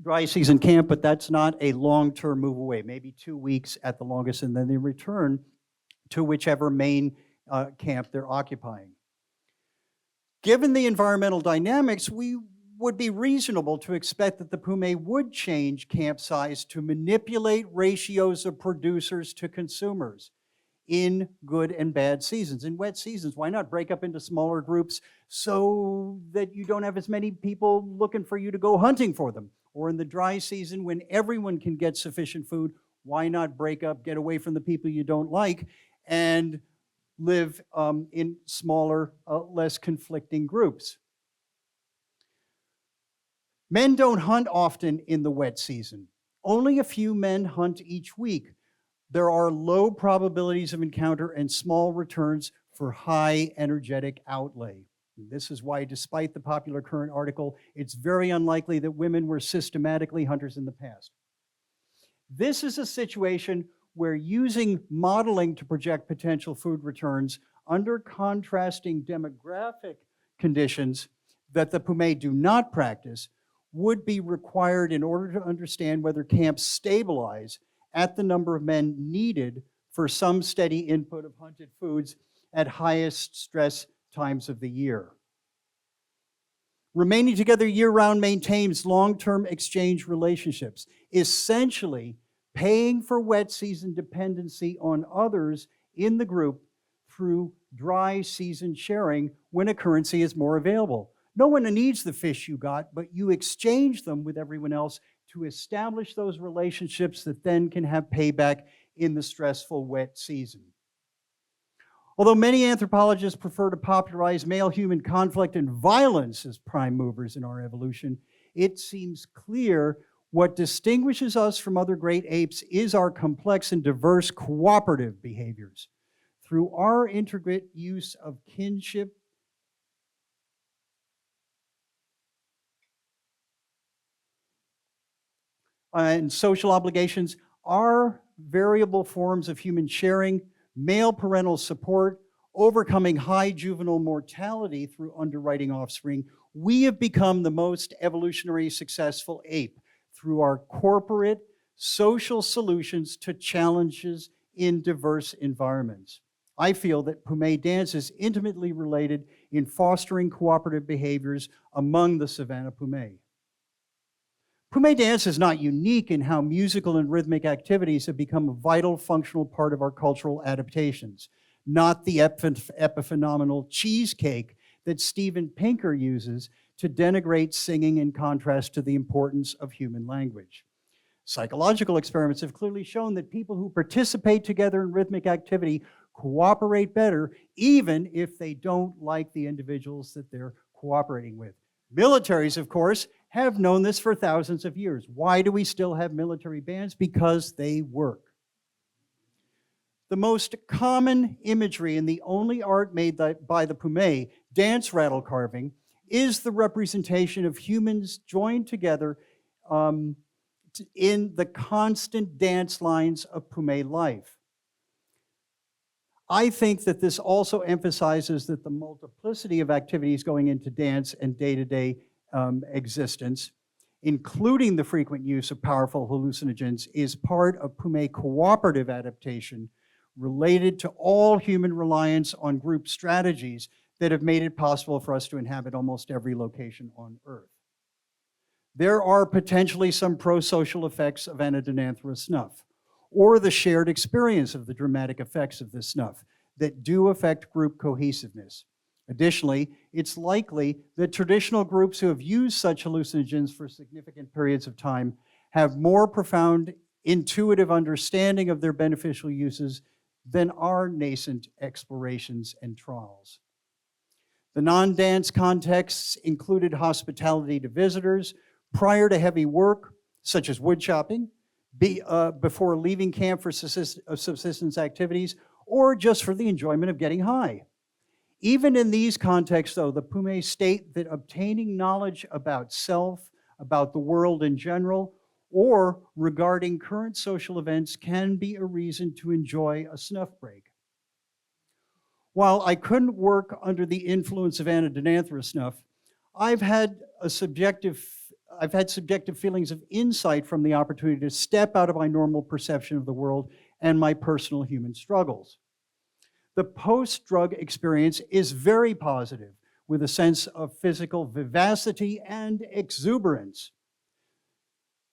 dry season camp, but that's not a long-term move away, maybe 2 weeks at the longest, and then they return to whichever main camp they're occupying. Given the environmental dynamics, we would be reasonable to expect that the Pumé would change camp size to manipulate ratios of producers to consumers in good and bad seasons. In wet seasons, why not break up into smaller groups so that you don't have as many people looking for you to go hunting for them? Or in the dry season, when everyone can get sufficient food, why not break up, get away from the people you don't like, and live in smaller, less conflicting groups? Men don't hunt often in the wet season. Only a few men hunt each week. There are low probabilities of encounter and small returns for high energetic outlay. This is why, despite the popular current article, it's very unlikely that women were systematically hunters in the past. This is a situation where using modeling to project potential food returns under contrasting demographic conditions that the Pumé do not practice would be required in order to understand whether camps stabilize at the number of men needed for some steady input of hunted foods at highest stress times of the year. Remaining together year-round maintains long-term exchange relationships, essentially paying for wet season dependency on others in the group through dry season sharing when a currency is more available. No one needs the fish you got, but you exchange them with everyone else to establish those relationships that then can have payback in the stressful wet season. Although many anthropologists prefer to popularize male-human conflict and violence as prime movers in our evolution, it seems clear what distinguishes us from other great apes is our complex and diverse cooperative behaviors. Through our intricate use of kinship, and social obligations, our variable forms of human sharing, male parental support, overcoming high juvenile mortality through underwriting offspring, we have become the most evolutionarily successful ape through our corporate social solutions to challenges in diverse environments. I feel that Pumé dance is intimately related in fostering cooperative behaviors among the Savanna Pumé. Pumé dance is not unique in how musical and rhythmic activities have become a vital functional part of our cultural adaptations, not the epiphenomenal cheesecake that Steven Pinker uses to denigrate singing in contrast to the importance of human language. Psychological experiments have clearly shown that people who participate together in rhythmic activity cooperate better, even if they don't like the individuals that they're cooperating with. Militaries, of course, have known this for thousands of years. Why do we still have military bands? Because they work. The most common imagery and the only art made by the Pumé, dance rattle carving, is the representation of humans joined together in the constant dance lines of Pumé life. I think that this also emphasizes that the multiplicity of activities going into dance and day-to-day existence, including the frequent use of powerful hallucinogens, is part of Pumé cooperative adaptation related to all human reliance on group strategies that have made it possible for us to inhabit almost every location on Earth. There are potentially some pro-social effects of Anadenanthera snuff, or the shared experience of the dramatic effects of this snuff that do affect group cohesiveness. Additionally, it's likely that traditional groups who have used such hallucinogens for significant periods of time have more profound intuitive understanding of their beneficial uses than our nascent explorations and trials. The non-dance contexts included hospitality to visitors prior to heavy work, such as wood chopping, before leaving camp for subsistence activities, or just for the enjoyment of getting high. Even in these contexts, though, the Pumé state that obtaining knowledge about self, about the world in general, or regarding current social events can be a reason to enjoy a snuff break. While I couldn't work under the influence of Anadenanthera snuff, I've had subjective feelings of insight from the opportunity to step out of my normal perception of the world and my personal human struggles. The post-drug experience is very positive, with a sense of physical vivacity and exuberance.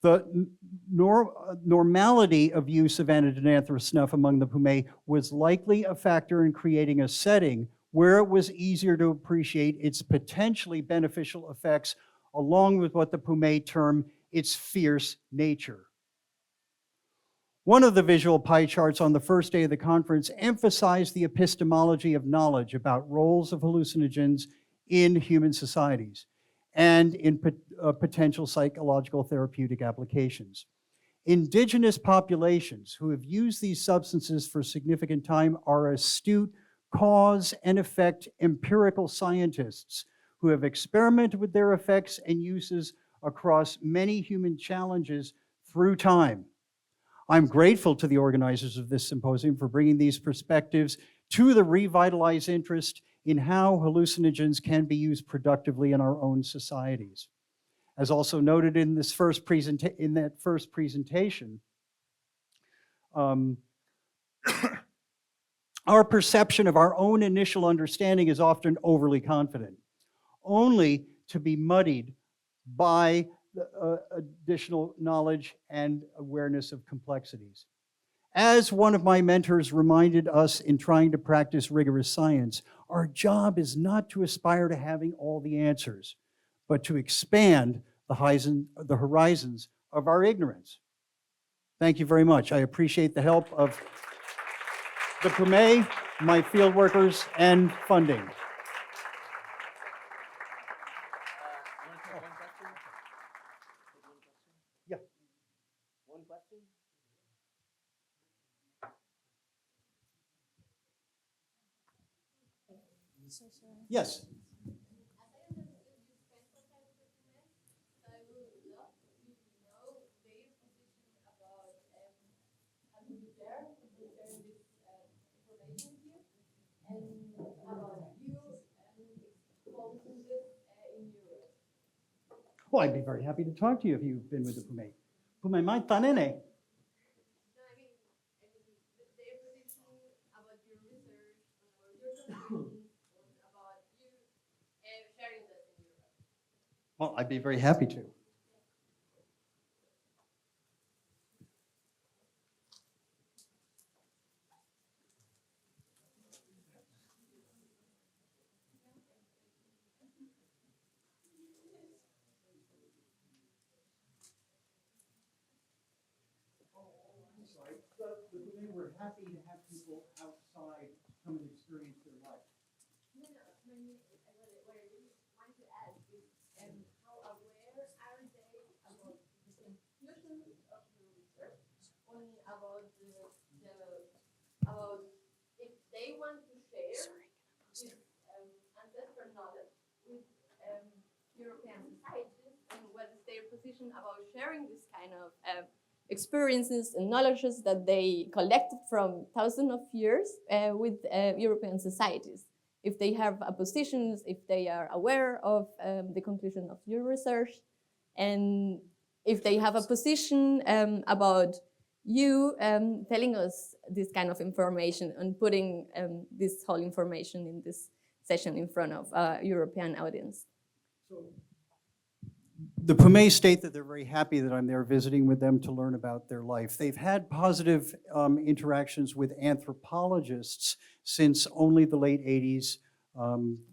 The normality of use of Anadenanthera snuff among the Pumé was likely a factor in creating a setting where it was easier to appreciate its potentially beneficial effects, along with what the Pumé term its fierce nature. One of the visual pie charts on the first day of the conference emphasized the epistemology of knowledge about roles of hallucinogens in human societies and in potential psychological therapeutic applications. Indigenous populations who have used these substances for significant time are astute cause and effect empirical scientists who have experimented with their effects and uses across many human challenges through time. I'm grateful to the organizers of this symposium for bringing these perspectives to the revitalized interest in how hallucinogens can be used productively in our own societies. As also noted in this first presentation, our perception of our own initial understanding is often overly confident, only to be muddied by additional knowledge and awareness of complexities. As one of my mentors reminded us in trying to practice rigorous science, our job is not to aspire to having all the answers, but to expand the horizons of our ignorance. Thank you very much. I appreciate the help of the Pumé, my field workers, and funding. Yeah. One question? Yes. Well, I'd be very happy to talk to you if you've been with the Pumé. Pumé mai tanene. Well, I'd be very happy to. We're happy to have people outside come and experience their life. No, what I really want to ask is how aware are they about the conclusions of your research, only about about if they want to share this ancestral knowledge with European societies, and what is their position about sharing this kind of experiences and knowledges that they collected from thousands of years with European societies. If they have a position, if they are aware of the conclusion of your research, and if they have a position about you telling us this kind of information and putting this whole information in this session in front of a European audience. So, the Pumé state that they're very happy that I'm there visiting with them to learn about their life. They've had positive interactions with anthropologists since only the late 80s.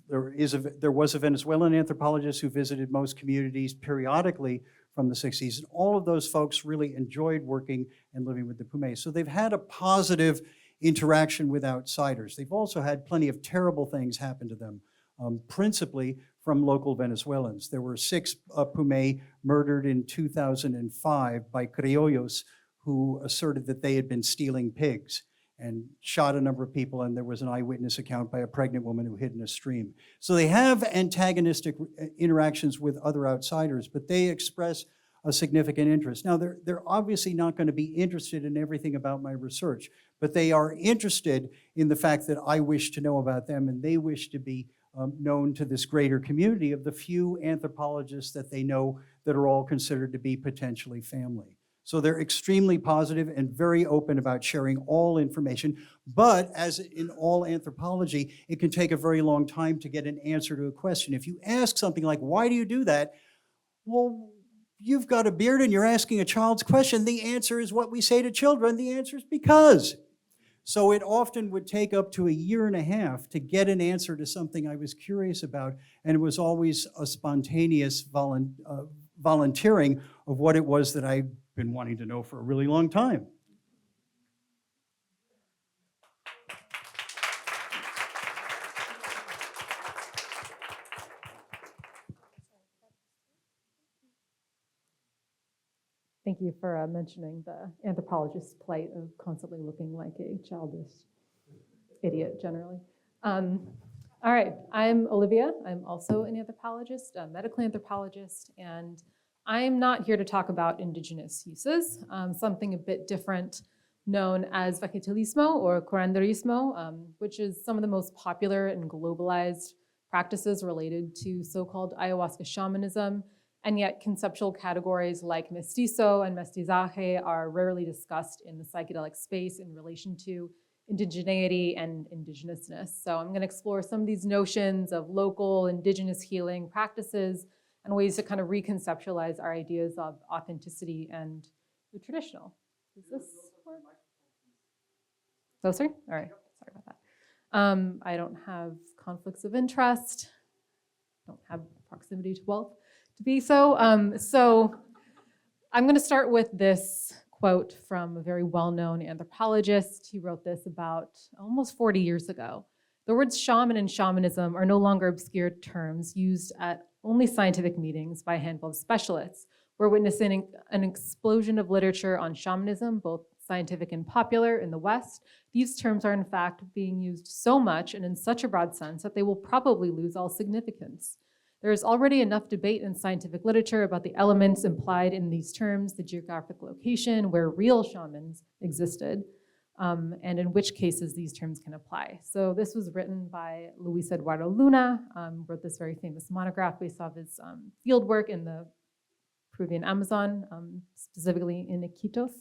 There was a Venezuelan anthropologist who visited most communities periodically from the 60s, and all of those folks really enjoyed working and living with the Pumé. So they've had a positive interaction with outsiders. They've also had plenty of terrible things happen to them. principally from local Venezuelans. There were 6 Pumé murdered in 2005 by criollos who asserted that they had been stealing pigs and shot a number of people, and there was an eyewitness account by a pregnant woman who hid in a stream. So they have antagonistic interactions with other outsiders, but they express a significant interest. Now, they're obviously not going to be interested in everything about my research, but they are interested in the fact that I wish to know about them, and they wish to be known to this greater community of the few anthropologists that they know that are all considered to be potentially family. So they're extremely positive and very open about sharing all information. But as in all anthropology, it can take a very long time to get an answer to a question. If you ask something like, why do you do that? Well, you've got a beard and you're asking a child's question. The answer is what we say to children. The answer is because. So it often would take up to 1.5 years to get an answer to something I was curious about. And it was always a spontaneous volunteering of what it was that I'd been wanting to know for a really long time. Thank you for mentioning the anthropologist's plight of constantly looking like a childish idiot, generally. All right, I'm Olivia. I'm also an anthropologist, a medical anthropologist, and I'm not here to talk about indigenous uses, something a bit different known as vegetalismo or curanderismo, which is some of the most popular and globalized practices related to so-called ayahuasca shamanism. And yet conceptual categories like mestizo and mestizaje are rarely discussed in the psychedelic space in relation to indigeneity and indigenousness. So I'm going to explore some of these notions of local indigenous healing practices and ways to kind of reconceptualize our ideas of authenticity and the traditional. Does this work? Closer? All right, sorry about that. I don't have conflicts of interest, don't have proximity to wealth to be so. So I'm going to start with this quote from a very well-known anthropologist. He wrote this about almost 40 years ago. The words shaman and shamanism are no longer obscure terms used at only scientific meetings by a handful of specialists. We're witnessing an explosion of literature on shamanism, both scientific and popular in the West. These terms are in fact being used so much and in such a broad sense that they will probably lose all significance. There is already enough debate in scientific literature about the elements implied in these terms, the geographic location where real shamans existed, and in which cases these terms can apply. So this was written by Luis Eduardo Luna, wrote this very famous monograph based off his field work in the Peruvian Amazon, specifically in Iquitos.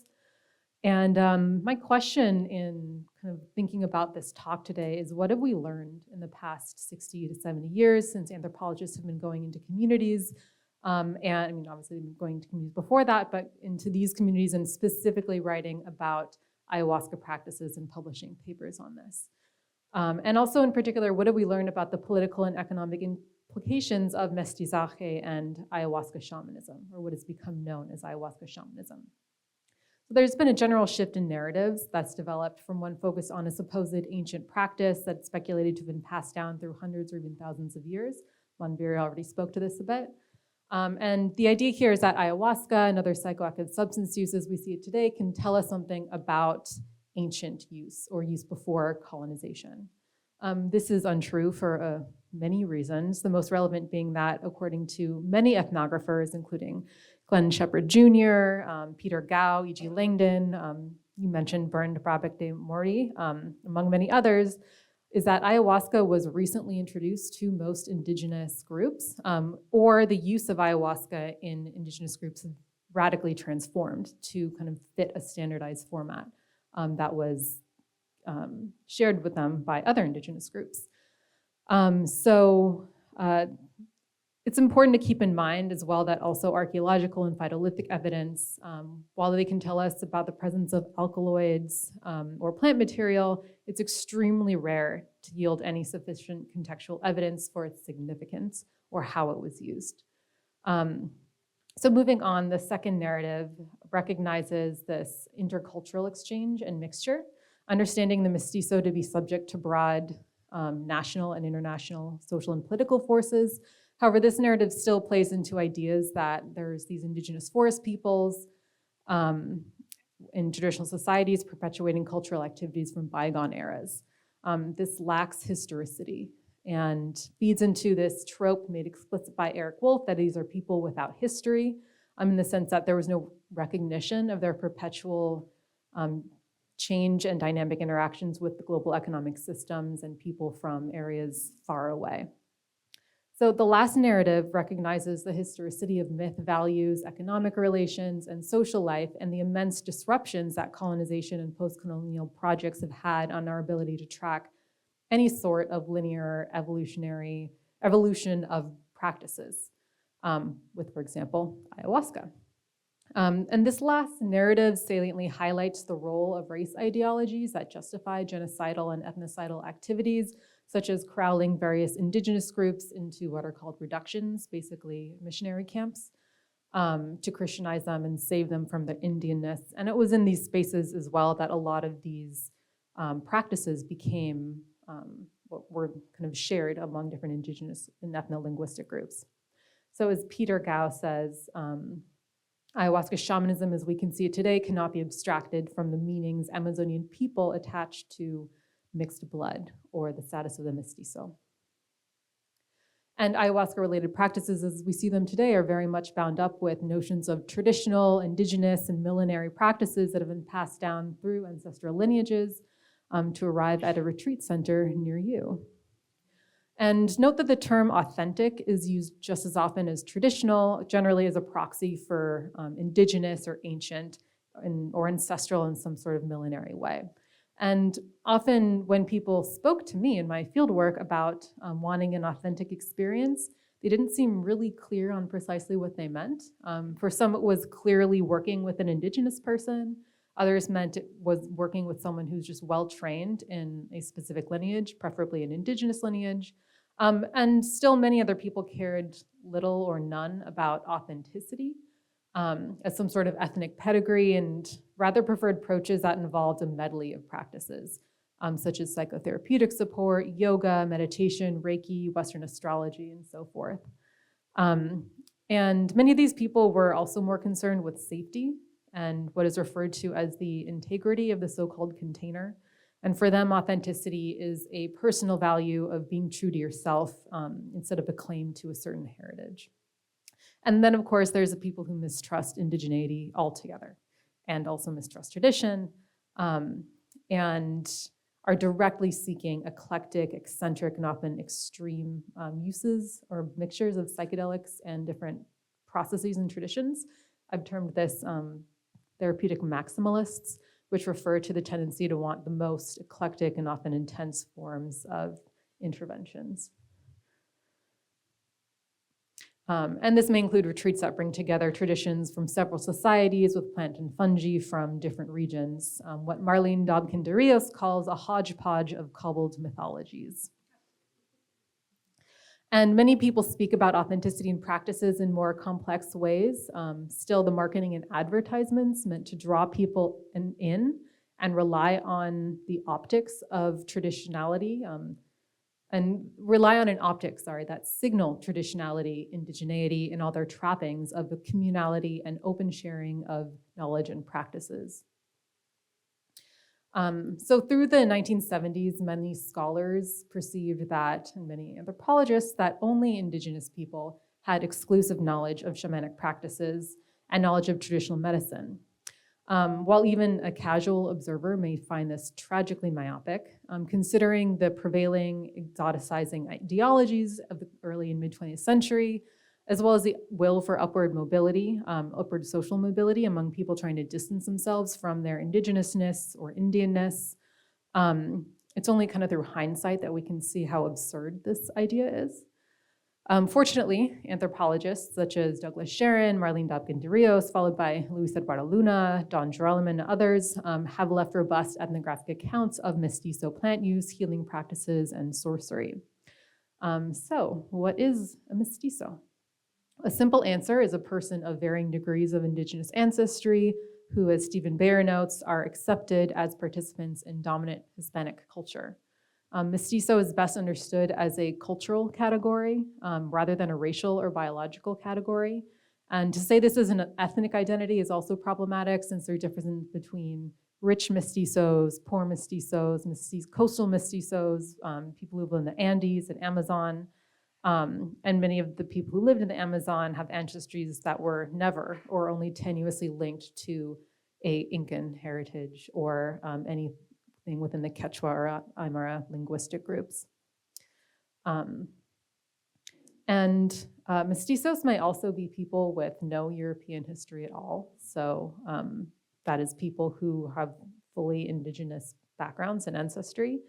And my question in kind of thinking about this talk today is, what have we learned in the past 60 to 70 years since anthropologists have been going into communities? And I mean, obviously they've been going to communities before that, but into these communities and specifically writing about ayahuasca practices and publishing papers on this. And also in particular, what have we learned about the political and economic implications of mestizaje and ayahuasca shamanism, or what has become known as ayahuasca shamanism? There's been a general shift in narratives that's developed from one focused on a supposed ancient practice that's speculated to have been passed down through hundreds or even thousands of years. Manvir already spoke to this a bit. And the idea here is that ayahuasca and other psychoactive substance uses we see today can tell us something about ancient use or use before colonization. This is untrue for many reasons, the most relevant being that, according to many ethnographers, including Glenn Shepard Jr., Peter Gao, E.G. Langdon, you mentioned Bernd Brabeck de Mori, among many others, is that ayahuasca was recently introduced to most indigenous groups, or the use of ayahuasca in indigenous groups radically transformed to kind of fit a standardized format that was shared with them by other indigenous groups. It's important to keep in mind as well that also archaeological and phytolithic evidence, while they can tell us about the presence of alkaloids or plant material, it's extremely rare to yield any sufficient contextual evidence for its significance or how it was used. So moving on, the second narrative recognizes this intercultural exchange and mixture, understanding the mestizo to be subject to broad national and international social and political forces. However, this narrative still plays into ideas that there's these indigenous forest peoples in traditional societies perpetuating cultural activities from bygone eras. This lacks historicity and feeds into this trope made explicit by Eric Wolf that these are people without history, in the sense that there was no recognition of their perpetual change and dynamic interactions with the global economic systems and people from areas far away. So the last narrative recognizes the historicity of myth, values, economic relations, and social life, and the immense disruptions that colonization and post-colonial projects have had on our ability to track any sort of linear evolution of practices, with, for example, ayahuasca. And this last narrative saliently highlights the role of race ideologies that justify genocidal and ethnocidal activities, such as corralling various indigenous groups into what are called reductions, basically missionary camps, to Christianize them and save them from their Indianness. And it was in these spaces as well that a lot of these practices became what were kind of shared among different indigenous and ethno-linguistic groups. So as Peter Gao says, ayahuasca shamanism as we can see it today cannot be abstracted from the meanings Amazonian people attached to mixed blood or the status of the mestizo. And ayahuasca-related practices as we see them today are very much bound up with notions of traditional, indigenous, and millenary practices that have been passed down through ancestral lineages to arrive at a retreat center near you. And note that the term authentic is used just as often as traditional, generally as a proxy for indigenous or ancient or ancestral in some sort of millenary way. And often when people spoke to me in my fieldwork about wanting an authentic experience, they didn't seem really clear on precisely what they meant. For some, it was clearly working with an indigenous person. Others meant it was working with someone who's just well-trained in a specific lineage, preferably an indigenous lineage. And still many other people cared little or none about authenticity as some sort of ethnic pedigree and rather preferred approaches that involved a medley of practices, such as psychotherapeutic support, yoga, meditation, Reiki, Western astrology, and so forth. And many of these people were also more concerned with safety and what is referred to as the integrity of the so-called container. And for them, authenticity is a personal value of being true to yourself instead of a claim to a certain heritage. And then, of course, there's the people who mistrust indigeneity altogether and also mistrust tradition and are directly seeking eclectic, eccentric, and often extreme uses or mixtures of psychedelics and different processes and traditions. I've termed this therapeutic maximalists, which refer to the tendency to want the most eclectic and often intense forms of interventions. And this may include retreats that bring together traditions from several societies with plant and fungi from different regions, what Marlene Dobkin de Rios calls a hodgepodge of cobbled mythologies. And many people speak about authenticity and practices in more complex ways. Still, the marketing and advertisements meant to draw people in and rely on the optics of traditionality that signal traditionality, indigeneity, and all their trappings of the communality and open sharing of knowledge and practices. So through the 1970s, many scholars perceived that, and many anthropologists, that only indigenous people had exclusive knowledge of shamanic practices and knowledge of traditional medicine. While even a casual observer may find this tragically myopic, considering the prevailing exoticizing ideologies of the early and mid-20th century, as well as the will for upward mobility, upward social mobility among people trying to distance themselves from their indigenousness or Indianness. It's only kind of through hindsight that we can see how absurd this idea is. Fortunately, anthropologists such as Douglas Sharon, Marlene Dobkin de Rios, followed by Luis Eduardo Luna, Don Gerolman, and others, have left robust ethnographic accounts of mestizo plant use, healing practices, and sorcery. So what is a mestizo? A simple answer is a person of varying degrees of indigenous ancestry who, as Stephen Bayer notes, are accepted as participants in dominant Hispanic culture. Mestizo is best understood as a cultural category rather than a racial or biological category. And to say this is an ethnic identity is also problematic, since there are differences between rich mestizos, poor mestizos, coastal mestizos, people who live in the Andes and Amazon. And many of the people who lived in the Amazon have ancestries that were never or only tenuously linked to a Incan heritage or anything within the Quechua or Aymara linguistic groups. Mestizos may also be people with no European history at all. So that is people who have fully indigenous backgrounds and ancestry.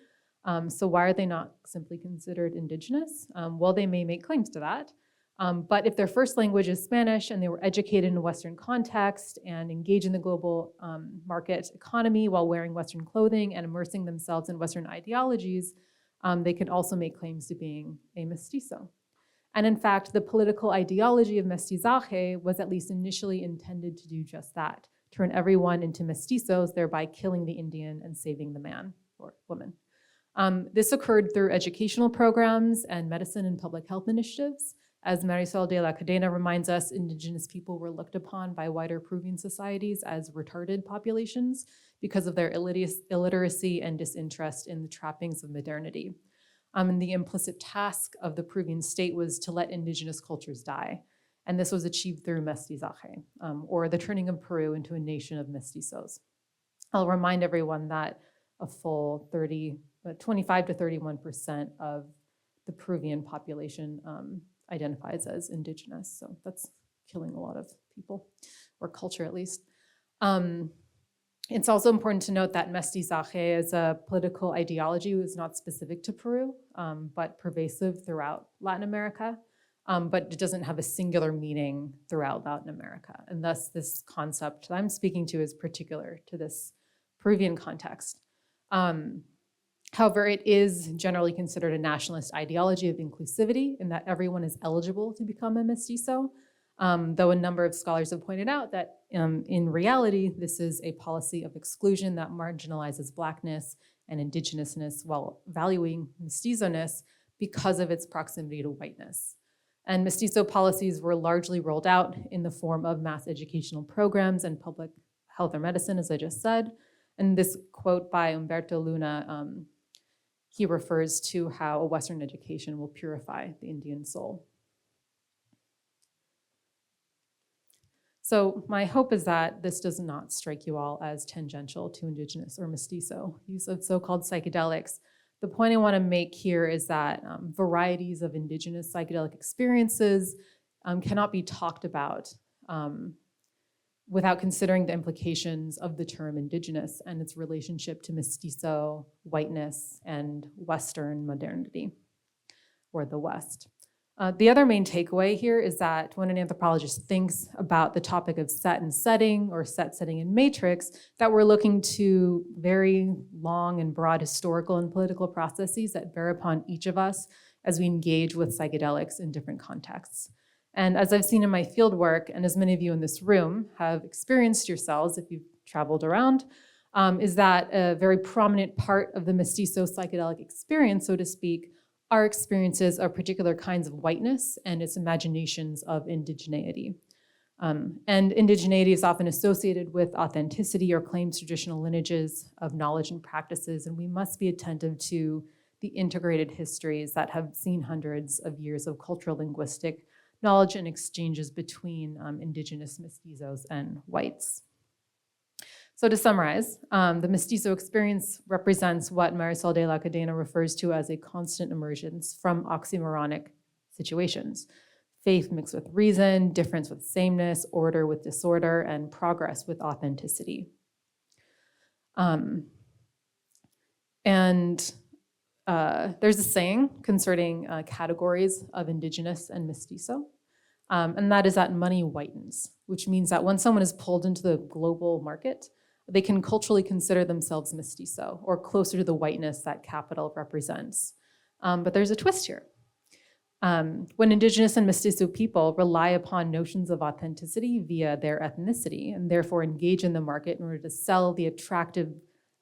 So why are they not simply considered indigenous? Well, they may make claims to that. But if their first language is Spanish and they were educated in a Western context and engage in the global market economy while wearing Western clothing and immersing themselves in Western ideologies, they can also make claims to being a mestizo. And in fact, the political ideology of mestizaje was at least initially intended to do just that, turn everyone into mestizos, thereby killing the Indian and saving the man or woman. This occurred through educational programs and medicine and public health initiatives. As Marisol de la Cadena reminds us, indigenous people were looked upon by wider Peruvian societies as retarded populations because of their illiteracy and disinterest in the trappings of modernity. And the implicit task of the Peruvian state was to let indigenous cultures die. And this was achieved through mestizaje, or the turning of Peru into a nation of mestizos. I'll remind everyone that a full 25 to 31% of the Peruvian population identifies as indigenous. So that's killing a lot of people, or culture at least. It's also important to note that mestizaje as a political ideology was not specific to Peru, but pervasive throughout Latin America. But it doesn't have a singular meaning throughout Latin America. And thus this concept that I'm speaking to is particular to this Peruvian context. However, it is generally considered a nationalist ideology of inclusivity in that everyone is eligible to become a mestizo, though a number of scholars have pointed out that in reality, this is a policy of exclusion that marginalizes Blackness and Indigenousness while valuing mestizo-ness because of its proximity to whiteness. And mestizo policies were largely rolled out in the form of mass educational programs and public health or medicine, as I just said. And this quote by Humberto Luna, he refers to how a Western education will purify the Indian soul. So my hope is that this does not strike you all as tangential to indigenous or mestizo use of so-called psychedelics. The point I want to make here is that varieties of indigenous psychedelic experiences cannot be talked about without considering the implications of the term indigenous and its relationship to mestizo, whiteness, and Western modernity, or the West. The other main takeaway here is that when an anthropologist thinks about the topic of set and setting, or set, setting, and matrix, that we're looking to very long and broad historical and political processes that bear upon each of us as we engage with psychedelics in different contexts. And as I've seen in my field work, and as many of you in this room have experienced yourselves if you've traveled around, is that a very prominent part of the mestizo psychedelic experience, so to speak, are experiences of particular kinds of whiteness and its imaginations of indigeneity. And indigeneity is often associated with authenticity or claims traditional lineages of knowledge and practices, and we must be attentive to the integrated histories that have seen hundreds of years of cultural linguistic knowledge and exchanges between indigenous mestizos and whites. So to summarize, the mestizo experience represents what Marisol de la Cadena refers to as a constant emergence from oxymoronic situations: faith mixed with reason, difference with sameness, order with disorder, and progress with authenticity. There's a saying concerning categories of indigenous and mestizo, and that is that money whitens, which means that when someone is pulled into the global market, they can culturally consider themselves mestizo, or closer to the whiteness that capital represents. But there's a twist here. When indigenous and mestizo people rely upon notions of authenticity via their ethnicity, and therefore engage in the market in order to sell the attractive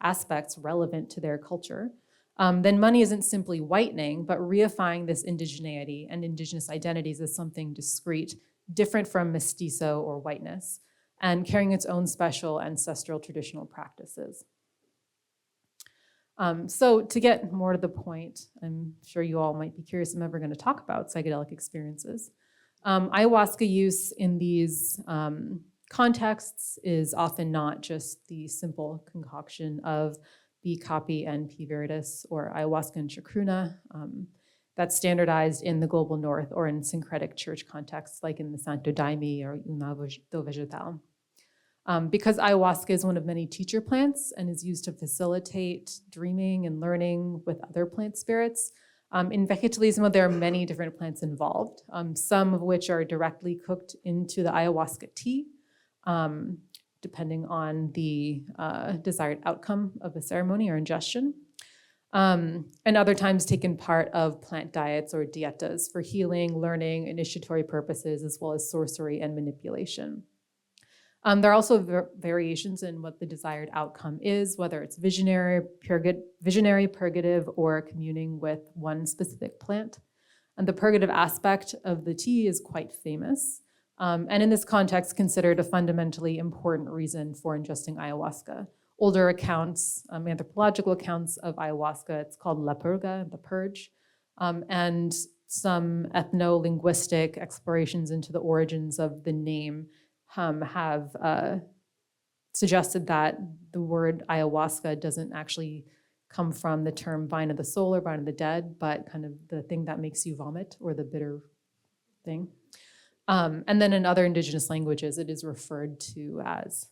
aspects relevant to their culture, then money isn't simply whitening, but reifying this indigeneity and indigenous identities as something discrete, different from mestizo or whiteness, and carrying its own special ancestral traditional practices. So to get more to the point, I'm sure you all might be curious, I'm ever going to talk about psychedelic experiences. Ayahuasca use in these contexts is often not just the simple concoction of B. caapi and P. viridis, or ayahuasca and chacruna, that's standardized in the global north or in syncretic church contexts like in the Santo Daime or Una do Vegetal. Because ayahuasca is one of many teacher plants and is used to facilitate dreaming and learning with other plant spirits, in vegetalismo there are many different plants involved, some of which are directly cooked into the ayahuasca tea, depending on the desired outcome of the ceremony or ingestion, and other times taken part of plant diets or dietas for healing, learning, initiatory purposes, as well as sorcery and manipulation. There are also variations in what the desired outcome is, whether it's visionary, purgative, or communing with one specific plant. And the purgative aspect of the tea is quite famous, and in this context considered a fundamentally important reason for ingesting ayahuasca. Older accounts, anthropological accounts of ayahuasca, it's called la purga, the purge, and some ethno-linguistic explorations into the origins of the name have suggested that the word ayahuasca doesn't actually come from the term vine of the soul or vine of the dead, but kind of the thing that makes you vomit or the bitter thing. And then in other indigenous languages, it is referred to as,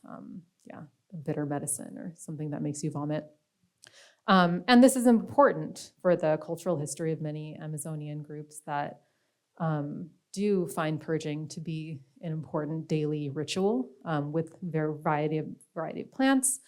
a bitter medicine or something that makes you vomit. And this is important for the cultural history of many Amazonian groups that do find purging to be an important daily ritual with variety of plants.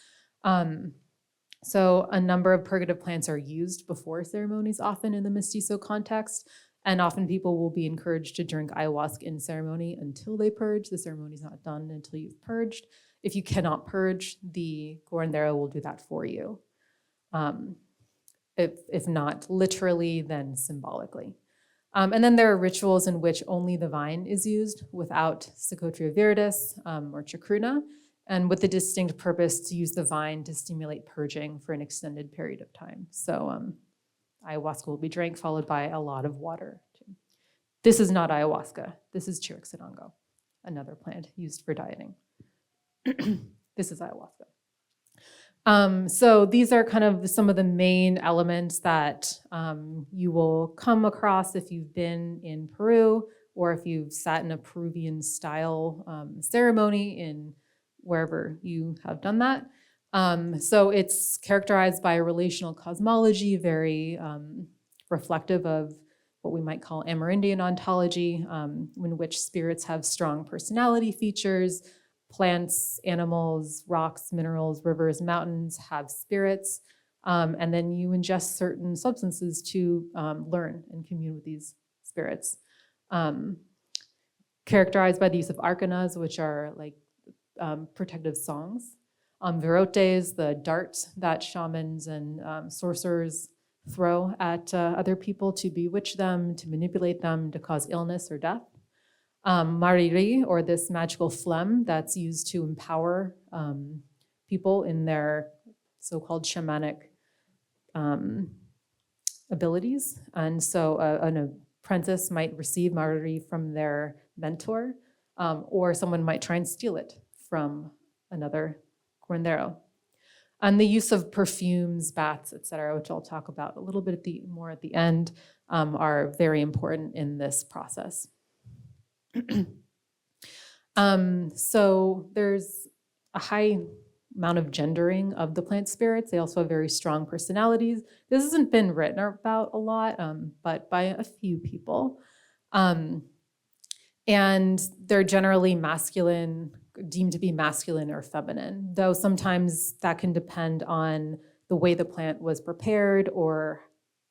So a number of purgative plants are used before ceremonies, often in the mestizo context, and often people will be encouraged to drink ayahuasca in ceremony until they purge. The ceremony is not done until you've purged. If you cannot purge, the curandero will do that for you. If not literally, then symbolically. And then there are rituals in which only the vine is used without Psychotria viridis or chacruna, and with the distinct purpose to use the vine to stimulate purging for an extended period of time. So ayahuasca will be drank, followed by a lot of water. This is not ayahuasca. This is chiricsanango, another plant used for dieting. This is ayahuasca. So these are kind of some of the main elements that you will come across if you've been in Peru or if you've sat in a Peruvian style ceremony in wherever you have done that. So it's characterized by a relational cosmology, very reflective of what we might call Amerindian ontology, in which spirits have strong personality features. Plants, animals, rocks, minerals, rivers, mountains have spirits, and then you ingest certain substances to learn and commune with these spirits. Characterized by the use of arcanas, which are like protective songs. Virotes, the dart that shamans and sorcerers throw at other people to bewitch them, to manipulate them, to cause illness or death. Mariri, or this magical phlegm that's used to empower people in their so-called shamanic abilities. And so an apprentice might receive mariri from their mentor, or someone might try and steal it from another curandero. And the use of perfumes, baths, et cetera, which I'll talk about a little bit more at the end, are very important in this process. So there's a high amount of gendering of the plant spirits. They also have very strong personalities. This hasn't been written about a lot, but by a few people. And they're generally masculine, deemed to be masculine or feminine, though sometimes that can depend on the way the plant was prepared or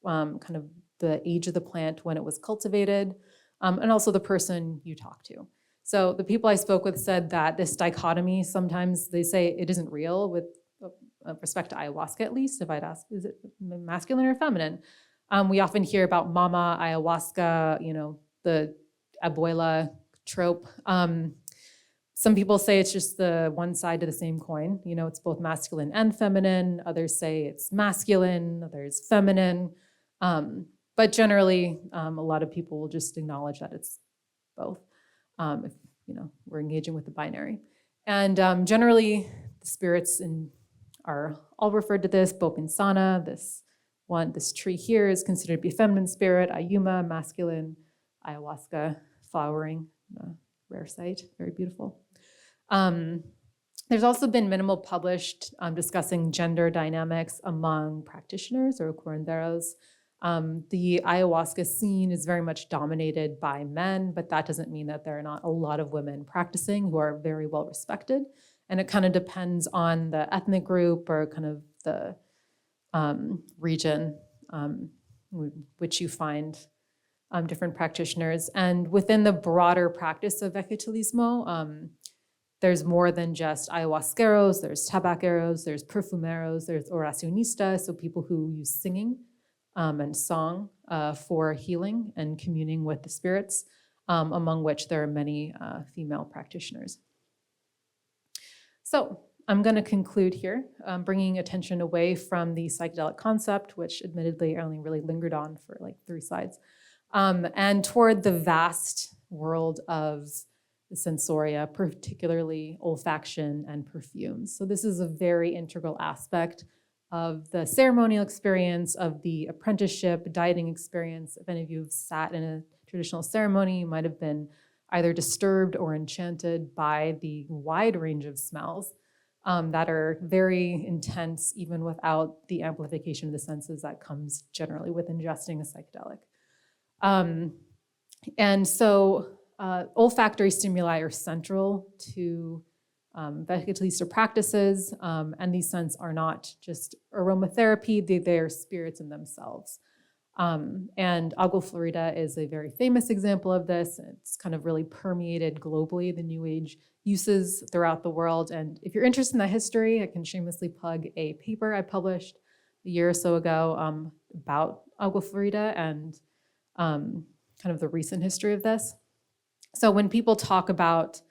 kind of the age of the plant when it was cultivated. And also the person you talk to. So the people I spoke with said that this dichotomy, sometimes they say it isn't real with with respect to ayahuasca at least, if I'd ask, is it masculine or feminine? We often hear about mama ayahuasca, the abuela trope. Some people say it's just the one side to the same coin. It's both masculine and feminine. Others say it's masculine, others feminine. But generally, a lot of people will just acknowledge that it's both. If we're engaging with the binary, and generally, the spirits are all referred to this. Bopinsana, this tree here is considered to be a feminine spirit. Ayuma, masculine. Ayahuasca, flowering, rare sight, very beautiful. There's also been minimal published discussing gender dynamics among practitioners or curanderos. The ayahuasca scene is very much dominated by men, but that doesn't mean that there are not a lot of women practicing who are very well respected. And it kind of depends on the ethnic group or kind of the region which you find different practitioners. And within the broader practice of vegetalismo, there's more than just ayahuasqueros, there's tabaqueros, there's perfumeros, there's oracionistas, so people who use singing and song for healing and communing with the spirits, among which there are many female practitioners. So I'm going to conclude here, bringing attention away from the psychedelic concept, which admittedly I only really lingered on for like 3 slides, and toward the vast world of the sensoria, particularly olfaction and perfumes. So this is a very integral aspect of the ceremonial experience, of the apprenticeship, dieting experience. If any of you have sat in a traditional ceremony, you might have been either disturbed or enchanted by the wide range of smells that are very intense, even without the amplification of the senses that comes generally with ingesting a psychedelic. And so olfactory stimuli are central to vegetalista practices, and these scents are not just aromatherapy, they are spirits in themselves. And agua florida is a very famous example of this. It's kind of really permeated globally, the New Age uses throughout the world. And if you're interested in that history, I can shamelessly plug a paper I published a year or so ago about agua florida and kind of the recent history of this. So when people talk about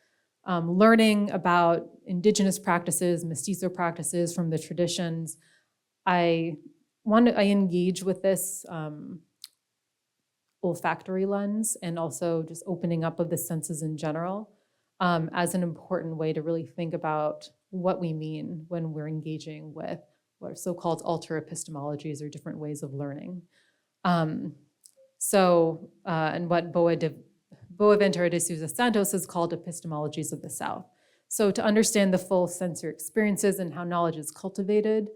learning about indigenous practices, mestizo practices from the traditions, I engage with this olfactory lens and also just opening up of the senses in general as an important way to really think about what we mean when we're engaging with what are so-called alter epistemologies or different ways of learning. And what Boaventura de Sousa Santos has called epistemologies of the South. So to understand the full sensory experiences and how knowledge is cultivated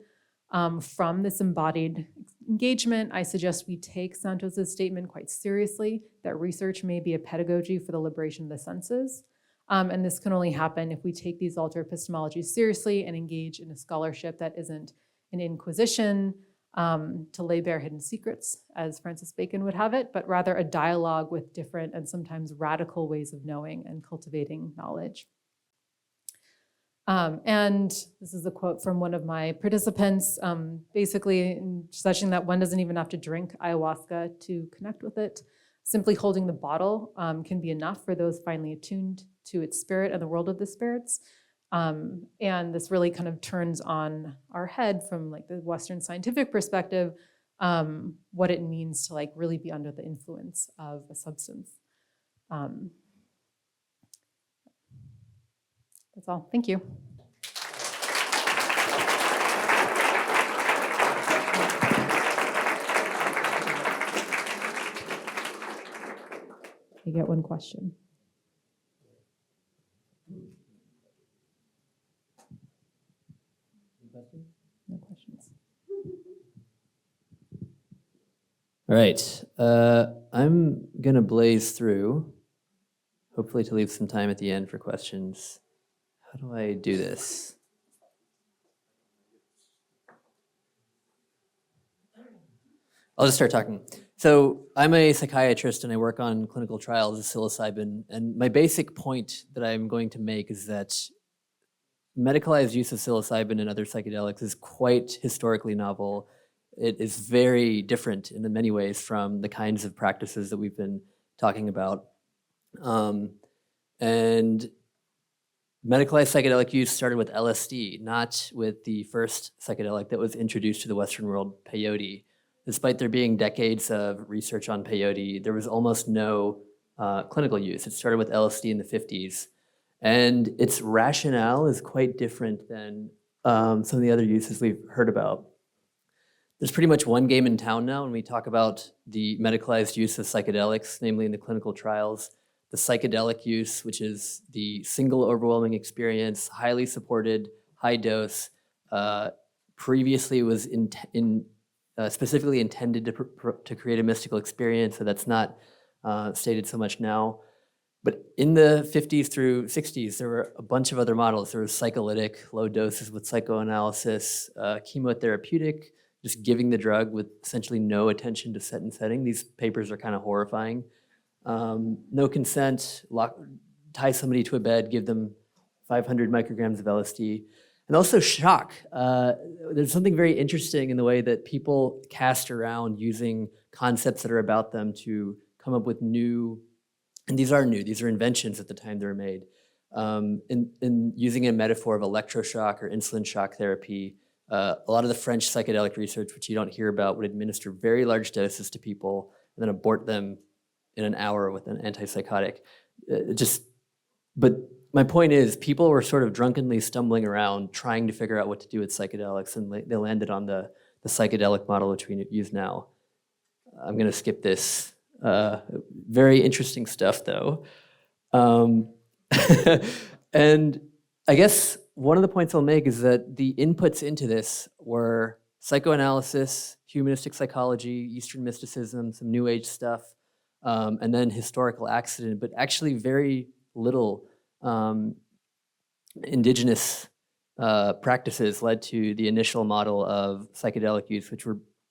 from this embodied engagement, I suggest we take Santos's statement quite seriously, that research may be a pedagogy for the liberation of the senses. And this can only happen if we take these alter epistemologies seriously and engage in a scholarship that isn't an inquisition to lay bare hidden secrets, as Francis Bacon would have it, but rather a dialogue with different and sometimes radical ways of knowing and cultivating knowledge. And this is a quote from one of my participants, basically suggesting that one doesn't even have to drink ayahuasca to connect with it. Simply holding the bottle can be enough for those finely attuned to its spirit and the world of the spirits. And this really kind of turns on our head from like the Western scientific perspective, what it means to like really be under the influence of a substance. That's all. Thank you. You get one question. No questions. All right. I'm going to blaze through, hopefully to leave some time at the end for questions. How do I do this? I'll just start talking. So I'm a psychiatrist and I work on clinical trials of psilocybin. And my basic point that I'm going to make is that medicalized use of psilocybin and other psychedelics is quite historically novel. It is very different in many ways from the kinds of practices that we've been talking about. And medicalized psychedelic use started with LSD, not with the first psychedelic that was introduced to the Western world, peyote. Despite there being decades of research on peyote, there was almost no clinical use. It started with LSD in the 50s. And its rationale is quite different than some of the other uses we've heard about. There's pretty much one game in town now when we talk about the medicalized use of psychedelics, namely in the clinical trials. The psychedelic use, which is the single overwhelming experience, highly supported, high dose, previously was specifically intended to create a mystical experience, so that's not stated so much now. But in the 50s through 60s, there were a bunch of other models. There was psycholytic, low doses with psychoanalysis, chemotherapeutic, just giving the drug with essentially no attention to set and setting. These papers are kind of horrifying. No consent, tie somebody to a bed, give them 500 micrograms of LSD. And also shock. There's something very interesting in the way that people cast around using concepts that are about them to come up with new, and these are new, these are inventions at the time they were made. In using a metaphor of electroshock or insulin shock therapy, a lot of the French psychedelic research, which you don't hear about, would administer very large doses to people and then abort them in an hour with an antipsychotic. But my point is, people were sort of drunkenly stumbling around trying to figure out what to do with psychedelics, and they landed on the psychedelic model, which we use now. I'm gonna skip this. Very interesting stuff, though. And I guess one of the points I'll make is that the inputs into this were psychoanalysis, humanistic psychology, Eastern mysticism, some New Age stuff, and then historical accident, but actually very little indigenous practices led to the initial model of psychedelic use, which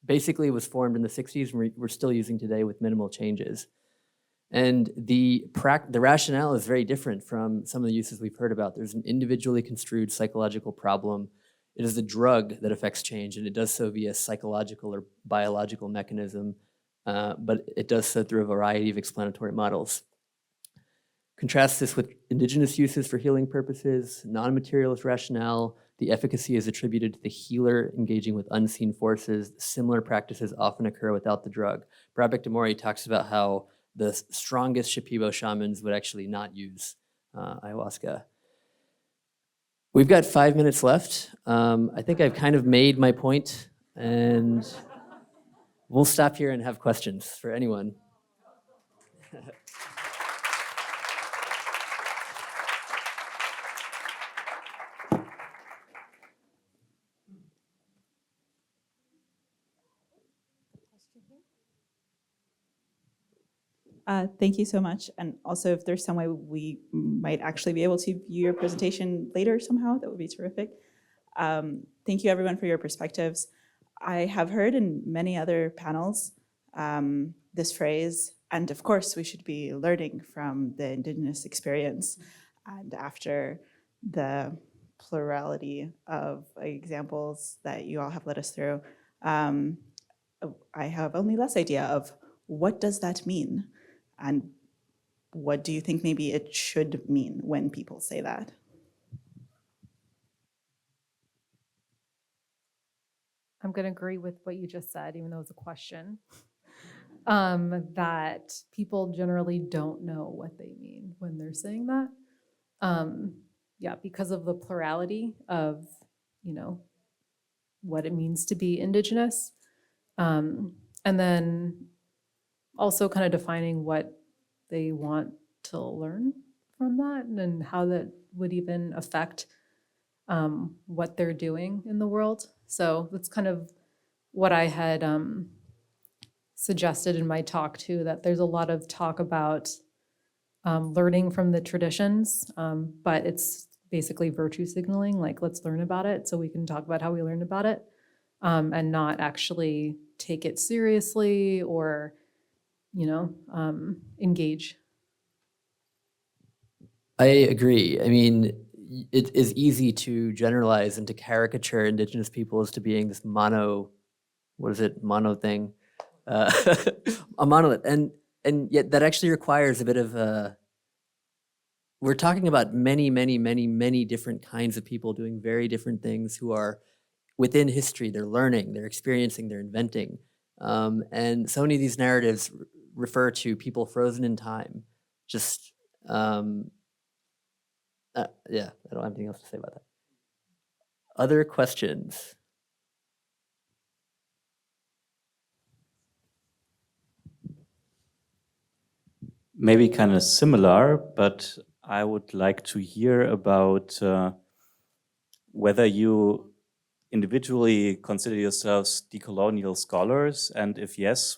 basically was formed in the 60s and we're still using today with minimal changes. And the rationale is very different from some of the uses we've heard about. There's an individually construed psychological problem. It is the drug that affects change, and it does so via psychological or biological mechanism, but it does so through a variety of explanatory models. Contrast this with indigenous uses for healing purposes, non-materialist rationale. The efficacy is attributed to the healer engaging with unseen forces. Similar practices often occur without the drug. Brabeck Damori talks about how the strongest Shipibo shamans would actually not use ayahuasca. We've got 5 minutes left. I think I've kind of made my point, and we'll stop here and have questions for anyone. Thank you so much. And also, if there's some way we might actually be able to view your presentation later somehow, that would be terrific. Thank you, everyone, for your perspectives. I have heard in many other panels this phrase, and of course, we should be learning from the Indigenous experience. And after the plurality of examples that you all have led us through, I have only less idea of what does that mean? And what do you think maybe it should mean when people say that? I'm going to agree with what you just said, even though it's a question, that people generally don't know what they mean when they're saying that. Yeah, because of the plurality of, what it means to be Indigenous. And then also kind of defining what they want to learn from that and how that would even affect what they're doing in the world. So that's kind of what I had suggested in my talk too, that there's a lot of talk about learning from the traditions, but it's basically virtue signaling, like let's learn about it so we can talk about how we learned about it, and not actually take it seriously or engage. I agree. I mean, it is easy to generalize and to caricature indigenous peoples to being this mono thing, uh, a monolith, and yet that actually requires a bit of we're talking about many different kinds of people doing very different things who are within history. They're learning, they're experiencing, they're inventing. And so many of these narratives refer to people frozen in time. Just, yeah, I don't have anything else to say about that. Other questions? Maybe kind of similar, but I would like to hear about whether you individually consider yourselves decolonial scholars, and if yes,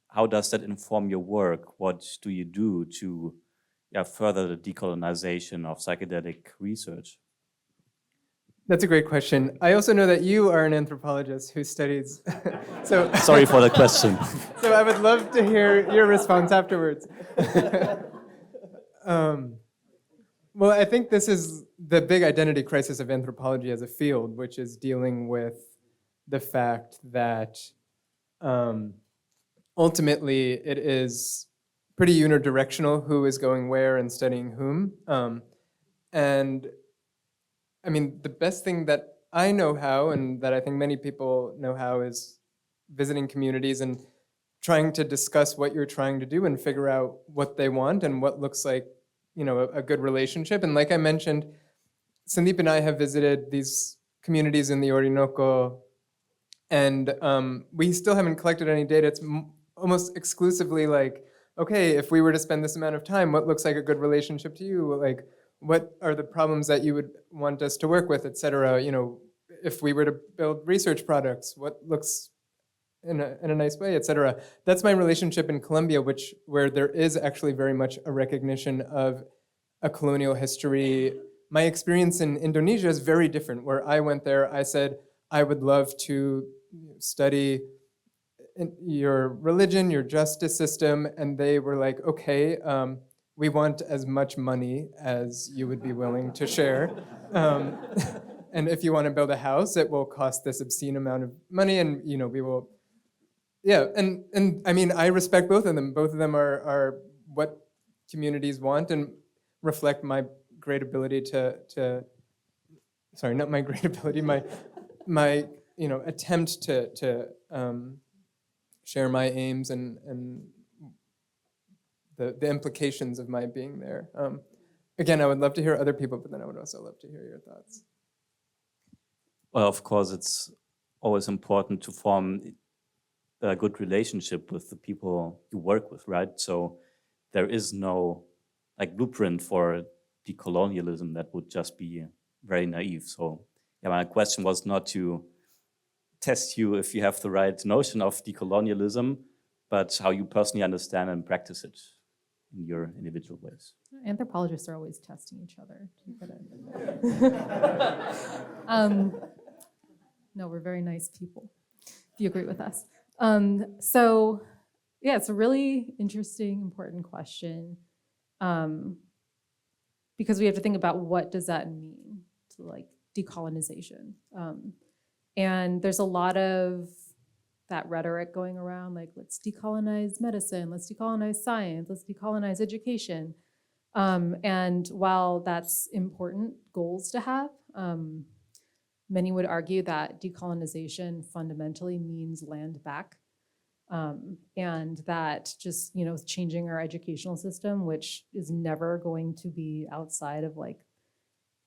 how does that inform your work? What do you do to further the decolonization of psychedelic research? That's a great question. I also know that you are an anthropologist who studies. So sorry for the question. So I would love to hear your response afterwards. Well, I think this is the big identity crisis of anthropology as a field, which is dealing with the fact that ultimately it is pretty unidirectional who is going where and studying whom. And I mean, the best thing that I know how, and that I think many people know how, is visiting communities and trying to discuss what you're trying to do and figure out what they want and what looks like, you know, a good relationship. And like I mentioned, Sandeep and I have visited these communities in the Orinoco, and we still haven't collected any data. It's almost exclusively like, okay, if we were to spend this amount of time, what looks like a good relationship to you? Like, what are the problems that you would want us to work with, et cetera? You know, if we were to build research products, what looks in a nice way, et cetera. That's my relationship in Colombia, where there is actually very much a recognition of a colonial history. My experience in Indonesia is very different. Where I went there, I said, I would love to study your religion, your justice system, and they were like, okay, we want as much money as you would be willing to share. And if you want to build a house, it will cost this obscene amount of money, and you know, we will. Yeah, and I mean, I respect both of them. Both of them are what communities want and reflect my great ability to sorry, not my great ability, my you know, attempt to share my aims and the implications of my being there. Again, I would love to hear other people, but then I would also love to hear your thoughts. Well, of course, it's always important to form a good relationship with the people you work with, right? So there is no like blueprint for decolonialism. That would just be very naive. So yeah, my question was not to test you if you have the right notion of decolonialism, but how you personally understand and practice it in your individual ways. Anthropologists are always testing each other. No, we're very nice people, if you agree with us. So yeah, it's a really interesting, important question, because we have to think about what does that mean to like decolonization. And there's a lot of that rhetoric going around, like let's decolonize medicine, let's decolonize science, let's decolonize education. And while that's important goals to have, many would argue that decolonization fundamentally means land back, and that just, you know, changing our educational system, which is never going to be outside of like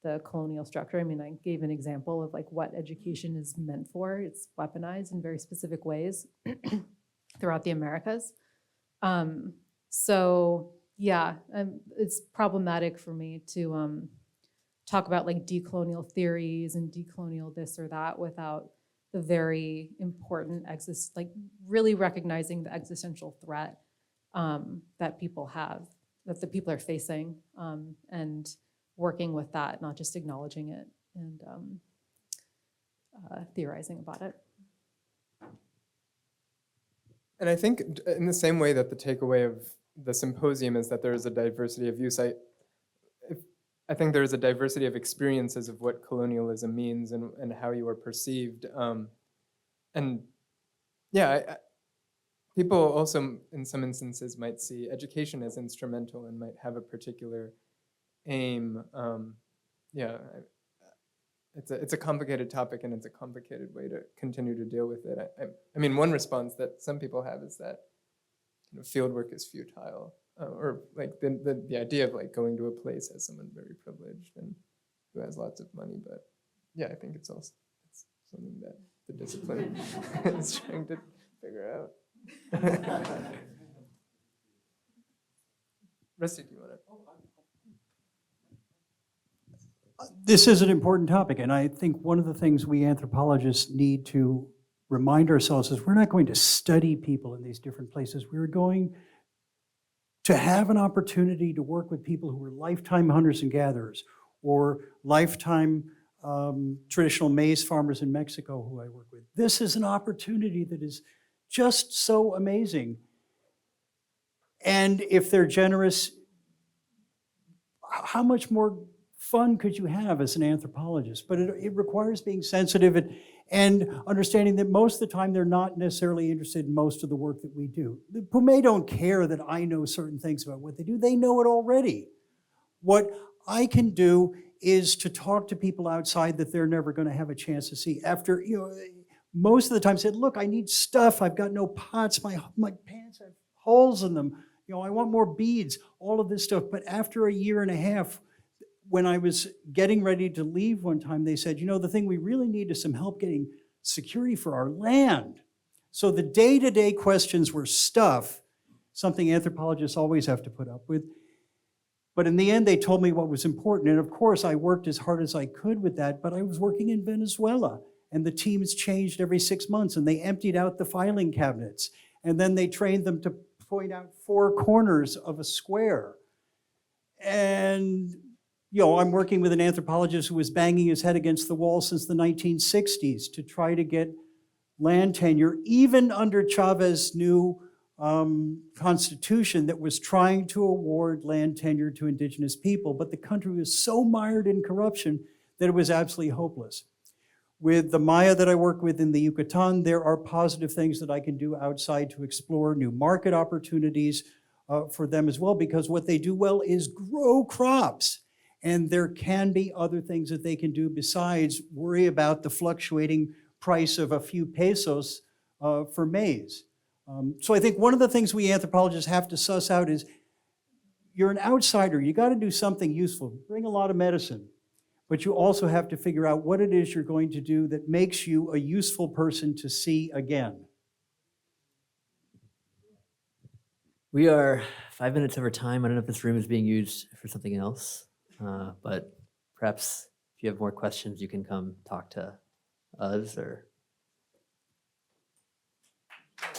the colonial structure. I mean, I gave an example of like what education is meant for. It's weaponized in very specific ways throughout the Americas. So yeah, it's problematic for me to talk about like decolonial theories and decolonial this or that without the very important like really recognizing the existential threat that people have, that the people are facing, and working with that, not just acknowledging it and theorizing about it. And I think in the same way that the takeaway of the symposium is that there is a diversity of use, I think there's a diversity of experiences of what colonialism means and how you are perceived. And yeah, people also in some instances might see education as instrumental and might have a particular aim. Yeah, it's a complicated topic, and it's a complicated way to continue to deal with it. I mean, one response that some people have is that field work is futile, or like the idea of like going to a place as someone very privileged and who has lots of money. But yeah, I think it's something that the discipline is trying to figure out. Rusty, do you want to? This is an important topic, and I think one of the things we anthropologists need to remind ourselves is we're not going to study people in these different places. We're going to have an opportunity to work with people who were lifetime hunters and gatherers, or lifetime traditional maize farmers in Mexico who I work with. This is an opportunity that is just so amazing. And if they're generous, how much more fun could you have as an anthropologist? But it requires being sensitive and understanding that most of the time they're not necessarily interested in most of the work that we do. The Pumé don't care that I know certain things about what they do. They know it already. What I can do is to talk to people outside that they're never going to have a chance to see. After, most of the time said, look, I need stuff. I've got no pots. My pants have holes in them. I want more beads, all of this stuff. But after a year and a half, when I was getting ready to leave one time, they said, the thing we really need is some help getting security for our land. So the day-to-day questions were stuff, something anthropologists always have to put up with. But in the end, they told me what was important. And of course, I worked as hard as I could with that, but I was working in Venezuela, and the teams changed every 6 months, and they emptied out the filing cabinets. And then they trained them to point out 4 corners of a square. And I'm working with an anthropologist who was banging his head against the wall since the 1960s to try to get land tenure, even under Chavez's new constitution that was trying to award land tenure to indigenous people. But the country was so mired in corruption that it was absolutely hopeless. With the Maya that I work with in the Yucatan, there are positive things that I can do outside to explore new market opportunities for them as well, because what they do well is grow crops. And there can be other things that they can do besides worry about the fluctuating price of a few pesos for maize. So I think one of the things we anthropologists have to suss out is you're an outsider. You got to do something useful. Bring a lot of medicine. But you also have to figure out what it is you're going to do that makes you a useful person to see again. We are 5 minutes over time. I don't know if this room is being used for something else. But perhaps if you have more questions, you can come talk to us. Or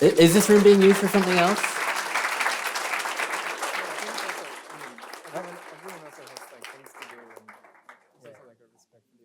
is this room being used for something else?